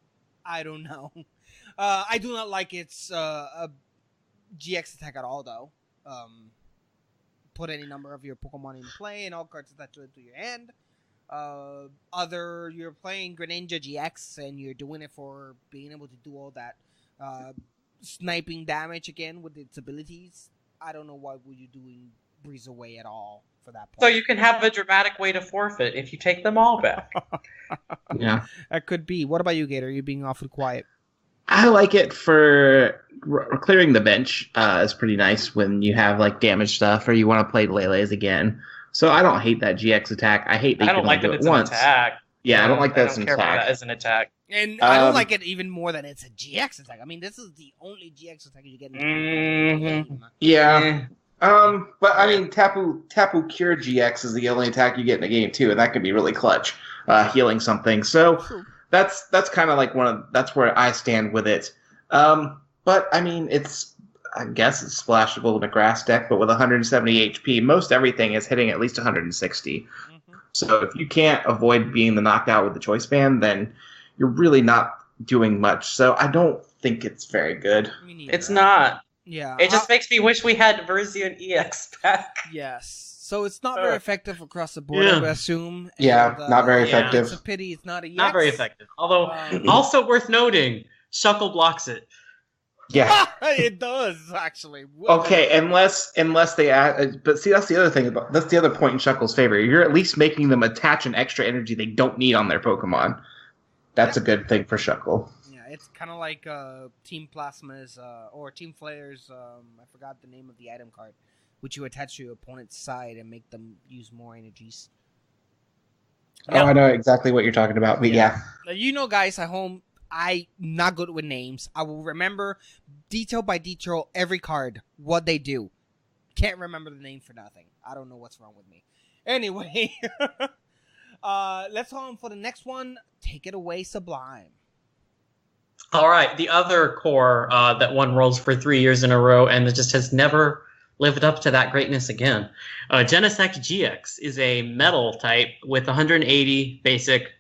I do not like its a GX attack at all, though. Put any number of your Pokemon in play and all cards attached to your hand. You're playing Greninja GX and you're doing it for being able to do all that sniping damage again with its abilities. I don't know why would you doing Breeze Away at all for that point. So you can have a dramatic way to forfeit if you take them all back. Yeah. That could be. What about you, Gator? You're being awfully quiet. I like it for clearing the bench. Is pretty nice when you have like damage stuff or you want to play Lele's again. So I don't hate that GX attack. I hate that I you don't can like only do that it it's an once. attack. Yeah, I don't like that I it's don't an care for attack. that as an attack. And I don't like it even more than it's a GX attack. I mean, this is the only GX attack you get in the game. Yeah. But I mean, Tapu Cure GX is the only attack you get in a game too, and that can be really clutch, healing something. So that's kind of like that's where I stand with it. But I mean, I guess it's splashable in a grass deck, but with 170 HP, most everything is hitting at least 160. Mm-hmm. So if you can't avoid being the knockout with the choice band, then you're really not doing much. So I don't think it's very good. It's not. Yeah. It just makes me wish we had Verzion EX back. Yes. So it's not very effective across the board, I would assume. Yeah, not very effective. It's a pity it's not a EX. Not very effective. Although, also worth noting, Shuckle blocks it. Yeah, it does actually. Okay, unless they add, but see that's the other thing that's the other point in Shuckle's favor. You're at least making them attach an extra energy they don't need on their Pokemon. That's a good thing for Shuckle. Yeah, it's kind of like Team Plasma's or Team Flare's. I forgot the name of the item card, which you attach to your opponent's side and make them use more energies. Oh, I know exactly what you're talking about, but yeah. You know, guys at home, I'm not good with names. I will remember detail by detail every card, what they do. Can't remember the name for nothing. I don't know what's wrong with me. Anyway, let's go on for the next one. Take it away, Sublime. All right, the other core that won Worlds for 3 years in a row and just has never lived up to that greatness again. Genesect GX is a metal type with 180 basic.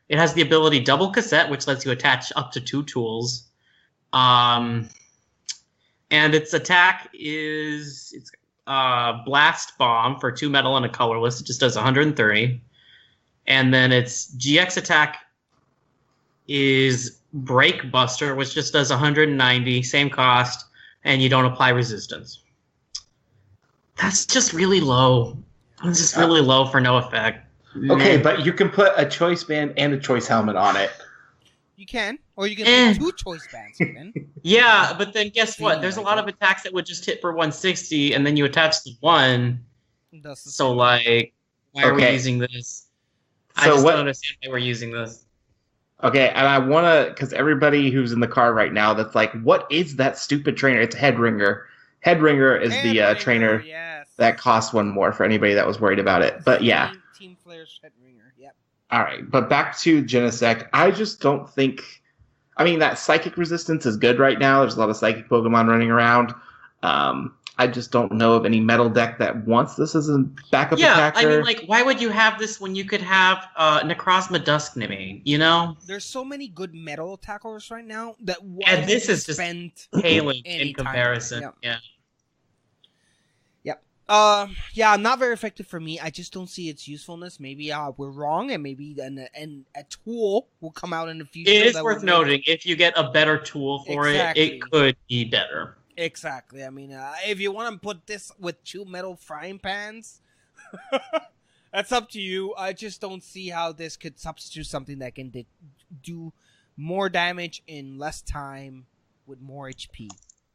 It has the ability Double Cassette, which lets you attach up to 2 tools. And its attack is Blast Bomb for 2 metal and a colorless. It just does 130. And then its GX attack is Break Buster, which just does 190, same cost, and you don't apply resistance. That's just really low. It's just really low for no effect. Okay, but you can put a choice band and a choice helmet on it. You can, or you can put 2 choice bands even. Yeah, but then guess what? There's a lot of attacks that would just hit for 160, and then you attach the 1. So, like, why are we using this? I just don't understand why we're using this. Okay, and I want to, because everybody who's in the car right now that's like, what is that stupid trainer? It's Headringer. Headringer is the trainer that costs 1 more for anybody that was worried about it. But yeah. Team Flare's Headringer, yep. All right, but back to Genesect. I just don't think... I mean, that Psychic resistance is good right now. There's a lot of Psychic Pokemon running around. I just don't know of any metal deck that wants this as a backup attacker. Yeah, I mean, like, why would you have this when you could have Necrozma Dusknimane, you know? There's so many good metal attackers right now that and this is just paling in comparison. Yep. Not very effective for me. I just don't see its usefulness. Maybe we're wrong, and maybe a tool will come out in the future. It is worth noting, if you get a better tool for it could be better. Exactly. I mean, if you want to put this with 2 metal frying pans, that's up to you. I just don't see how this could substitute something that can do more damage in less time with more HP.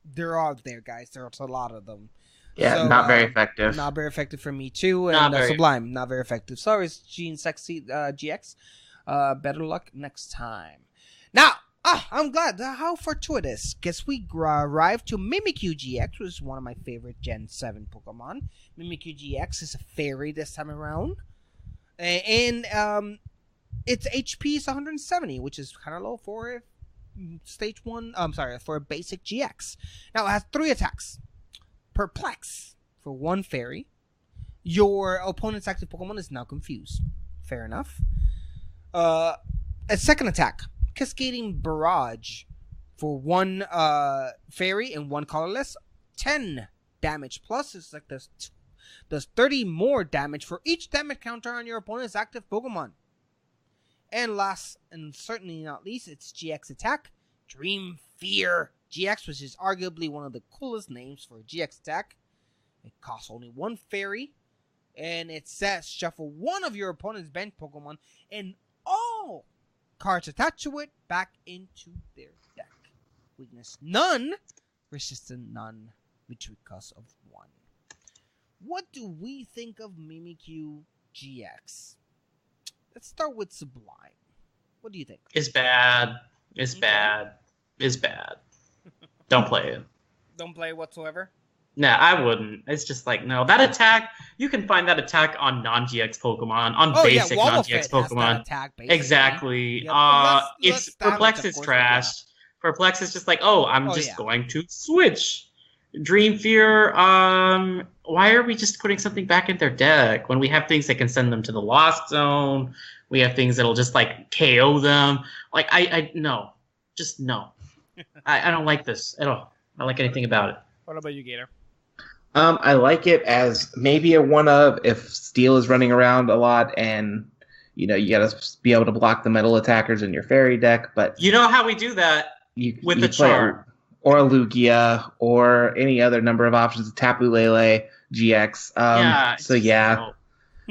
They're out there, guys. There's a lot of them. Yeah, so, not very effective. Not very effective for me, too. And Sublime, not very effective. Sorry, Genesect GX. Better luck next time. Now, I'm glad. How fortuitous. Guess we arrived to Mimikyu GX, which is one of my favorite Gen 7 Pokemon. Mimikyu GX is a fairy this time around. And its HP is 170, which is kind of low for Stage 1. For a basic GX. Now, it has 3 attacks. Perplex for 1 fairy. Your opponent's active Pokemon is now confused. Fair enough. A second attack. Cascading Barrage for 1 fairy and 1 colorless. 10 damage plus. It's like does 30 more damage for each damage counter on your opponent's active Pokemon. And last and certainly not least, its GX attack. Dream Fear GX, which is arguably one of the coolest names for a GX attack. It costs only 1 fairy. And it says shuffle 1 of your opponent's bench Pokemon and all cards attached to it back into their deck. weakness none, resistant none, retreat cost of 1. What do we think of Mimikyu GX? Let's start with Sublime. What do you think? It's bad. It's bad. It's bad. Don't play it. Don't play whatsoever? Nah, I wouldn't. It's just like, no. That attack, you can find that attack on non-GX Pokemon, on basic non-GX Pokemon. Attack, exactly. Yep. It's Perplex is trash. Perplex is just like, I'm just going to switch. Dream Fear, why are we just putting something back in their deck when we have things that can send them to the Lost Zone? We have things that'll just like KO them. Like, no. Just no. I don't like this at all. I don't like anything about it. What about you, Gator? I like it as maybe a one of if Steel is running around a lot and you gotta be able to block the metal attackers in your fairy deck. But you know how we do that with the Charm. Or a Lugia, or any other number of options, Tapu Lele, GX.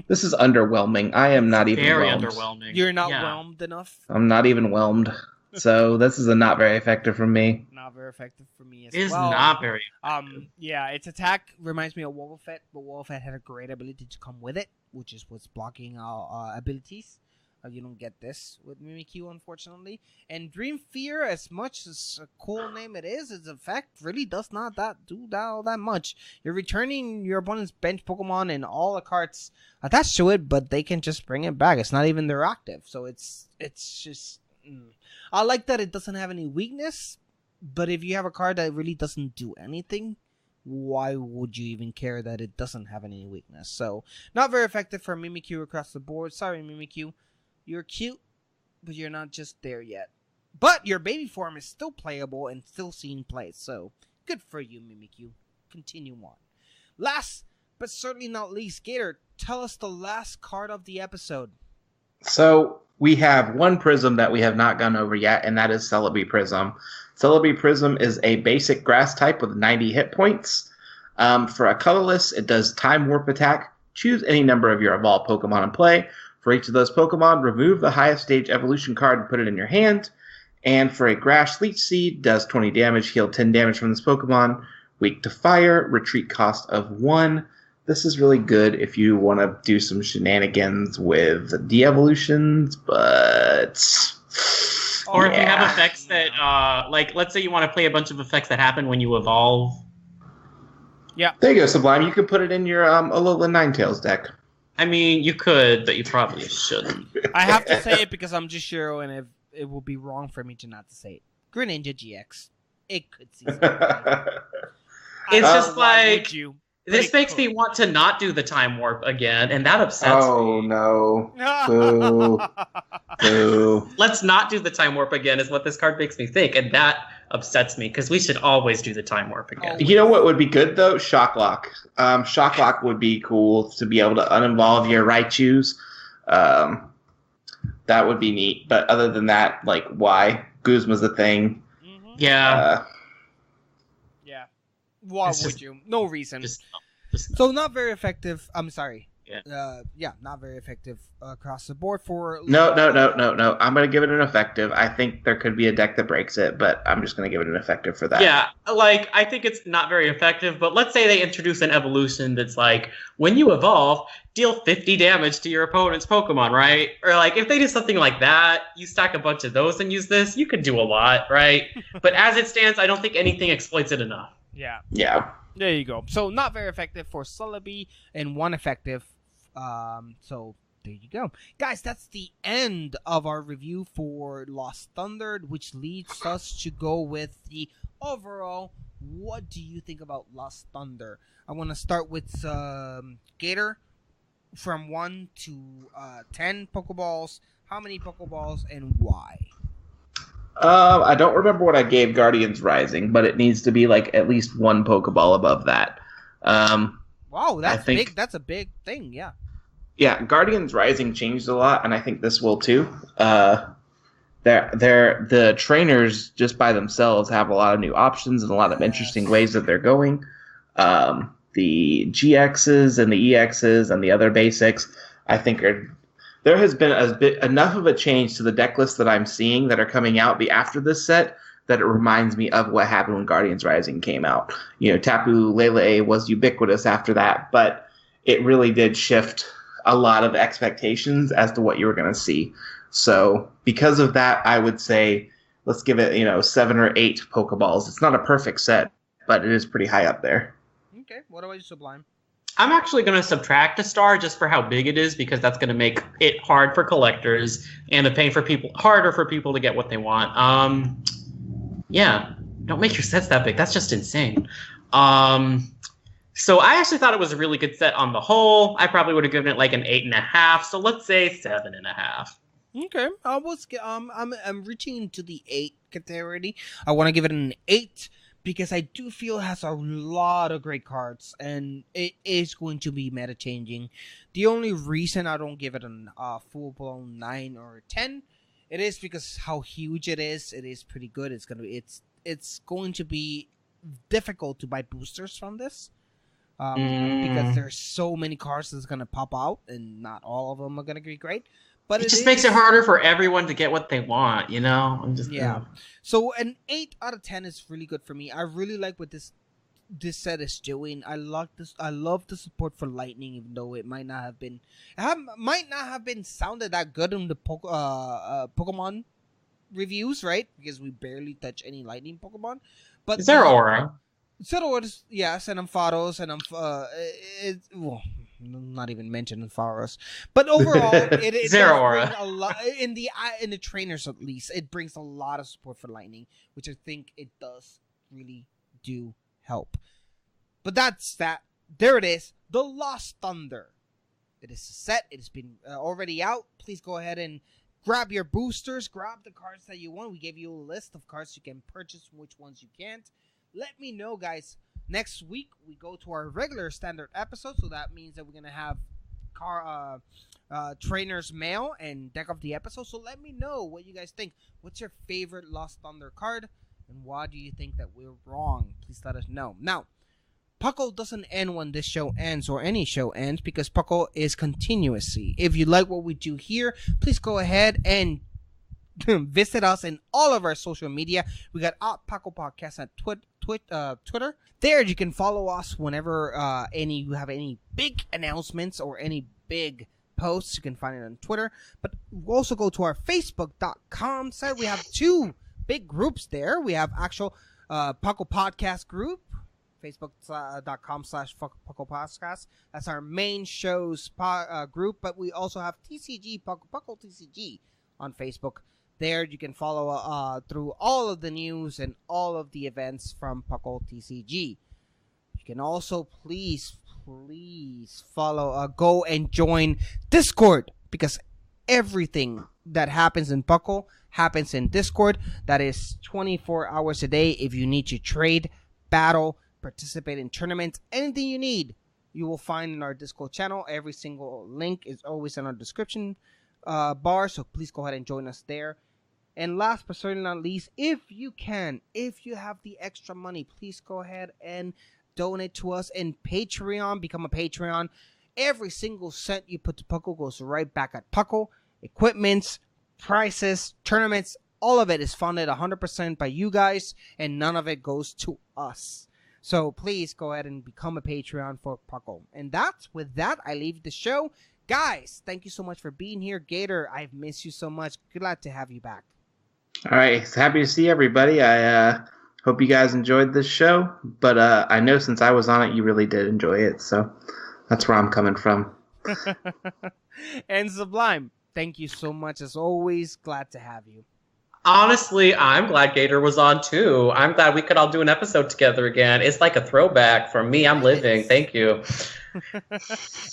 This is underwhelming. I am not even very whelmed. Underwhelming. You're not whelmed enough? I'm not even whelmed. So this is a not very effective from me. Not very effective for me as well. It is well. not very effective. Its attack reminds me of Wobbuffet, but Wobbuffet had a great ability to come with it, which is what's blocking our abilities. You don't get this with Mimikyu, unfortunately. And Dream Fear, as much as a cool name it is, its effect really does not do that much. You're returning your opponent's bench Pokemon and all the cards attached to it, but they can just bring it back. It's not even their active, so it's just. I like that it doesn't have any weakness, but if you have a card that really doesn't do anything, why would you even care that it doesn't have any weakness? So, not very effective for Mimikyu across the board. Sorry, Mimikyu. You're cute, but you're not just there yet. But your baby form is still playable and still seeing play, so good for you, Mimikyu. Continue on. Last, but certainly not least, Gator, tell us the last card of the episode. So, we have one Prism that we have not gone over yet, and that is Celebi Prism. Celebi Prism is a basic grass type with 90 hit points. For a colorless, it does Time Warp attack. Choose any number of your evolved Pokemon in play. For each of those Pokemon, remove the highest stage evolution card and put it in your hand. And for a Grass Leech Seed, does 20 damage, heal 10 damage from this Pokemon. Weak to fire, retreat cost of 1. This is really good if you want to do some shenanigans with de-evolutions, but... Or if you have effects that, let's say you want to play a bunch of effects that happen when you evolve. Yeah. There you go, Sublime. You can put it in your Alolan Ninetales deck. I mean, you could, but you probably shouldn't. I have to say it because I'm just sure, and it will be wrong for me to not to say it. Greninja GX. It could see something. It's just like... you? This makes me want to not do the Time Warp again, and that upsets me. Oh, no. Boo. Boo. Let's not do the Time Warp again is what this card makes me think, and that upsets me, because we should always do the Time Warp again. You know what would be good, though? Shocklock. Shocklock would be cool to be able to uninvolve your Raichus. That would be neat. But other than that, why? Guzma's a thing. Mm-hmm. Yeah. Yeah. Why It's would just- you? No reason. Just So not very effective. I'm sorry. Yeah. Not very effective across the board for... No. I'm going to give it an effective. I think there could be a deck that breaks it, but I'm just going to give it an effective for that. Yeah, I think it's not very effective, but let's say they introduce an evolution that's like, when you evolve, deal 50 damage to your opponent's Pokemon, right? Or if they do something like that, you stack a bunch of those and use this, you could do a lot, right? But as it stands, I don't think anything exploits it enough. Yeah. Yeah. There you go. So not very effective for Celebi and one effective. So there you go. Guys, that's the end of our review for Lost Thunder, which leads us to go with the overall, what do you think about Lost Thunder? I want to start with Gator from 1 to 10 Pokeballs. How many Pokeballs and why? I don't remember what I gave Guardians Rising, but it needs to be at least one Pokeball above that. Wow, that's think- big. That's a big thing, yeah. Yeah, Guardians Rising changed a lot, and I think this will too. The trainers just by themselves have a lot of new options and a lot of interesting ways that they're going. The GXs and the EXs and the other basics, I think there has been enough of a change to the deck list that I'm seeing that are coming out after this set that it reminds me of what happened when Guardians Rising came out. Tapu Lele was ubiquitous after that, but it really did shift a lot of expectations as to what you were going to see. So because of that, I would say let's give it, 7 or 8 Pokeballs. It's not a perfect set, but it is pretty high up there. Okay, what about you, Sublime? I'm actually going to subtract a star just for how big it is, because that's going to make it hard for collectors and harder for people to get what they want. Yeah, don't make your sets that big. That's just insane. So I actually thought it was a really good set on the whole. I probably would have given it like an 8.5. So let's say 7.5. Okay, I'm reaching into the 8 category. I want to give it an 8. Because I do feel it has a lot of great cards, and it is going to be meta changing. The only reason I don't give it a full blown 9 or 10, it is because how huge it is. It is pretty good. It's going to be difficult to buy boosters from this, because there's so many cards that's gonna pop out, and not all of them are gonna be great. But it just makes it harder for everyone to get what they want, So an 8 out of 10 is really good for me. I really like what this set is doing. I love the support for Lightning, even though it might not have been sounded that good in the Pokemon reviews, right? Because we barely touch any Lightning Pokemon. But Zeraora. Zeraora, yes, and Ampharos, and not even mentioned Ampharos. But overall, it Zeraora. a lot in the trainers, at least. It brings a lot of support for Lightning, which I think it does really do help. But that's that. There it is, the Lost Thunder. It is a set. It has been already out. Please go ahead and grab your boosters. Grab the cards that you want. We gave you a list of cards you can purchase, which ones you can't. Let me know, guys. Next week, we go to our regular standard episode, so that means that we're going to have Trainer's Mail and Deck of the Episode. So let me know what you guys think. What's your favorite Lost Thunder card, and why do you think that we're wrong? Please let us know. Now, Puckle doesn't end when this show ends or any show ends, because Puckle is continuously. If you like what we do here, please go ahead and visit us in all of our social media. We got Puckle Podcast at Twitter. There you can follow us whenever you have any big announcements or any big posts. You can find it on Twitter. But we'll also go to our Facebook.com site. We have 2 big groups there. We have actual Puckle Podcast group, Facebook.com/Puckle Podcast. That's our main show's group. But we also have TCG, Puckle TCG on Facebook. There you can follow through all of the news and all of the events from Puckle TCG. You can also please follow, go and join Discord, because everything that happens in Puckle happens in Discord. That is 24 hours a day. If you need to trade, battle, participate in tournaments, anything you need, you will find in our Discord channel. Every single link is always in our description bar, so please go ahead and join us there. And last but certainly not least, if you have the extra money, please go ahead and donate to us in Patreon. Become a Patreon. Every single cent you put to Puckle goes right back at Puckle. Equipments, prices, tournaments, all of it is funded 100% by you guys, and none of it goes to us. So please go ahead and become a Patreon for Puckle. And with that, I leave the show. Guys, thank you so much for being here. Gator, I've missed you so much. Glad to have you back. All right. Happy to see everybody. I hope you guys enjoyed this show. But I know since I was on it, you really did enjoy it. So that's where I'm coming from. And Sublime, thank you so much as always. Glad to have you. Honestly, I'm glad Gator was on too. I'm glad we could all do an episode together again. It's like a throwback for me. I'm living. Thank you.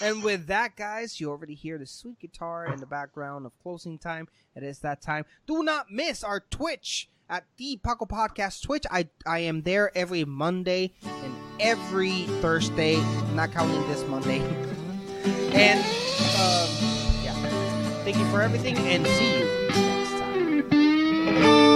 And with that, guys, you already hear the sweet guitar in the background of closing time. It is that time. Do not miss our Twitch at the Puckle Podcast Twitch. I am there every Monday and every Thursday, not counting this Monday. And yeah, thank you for everything, and see you next time.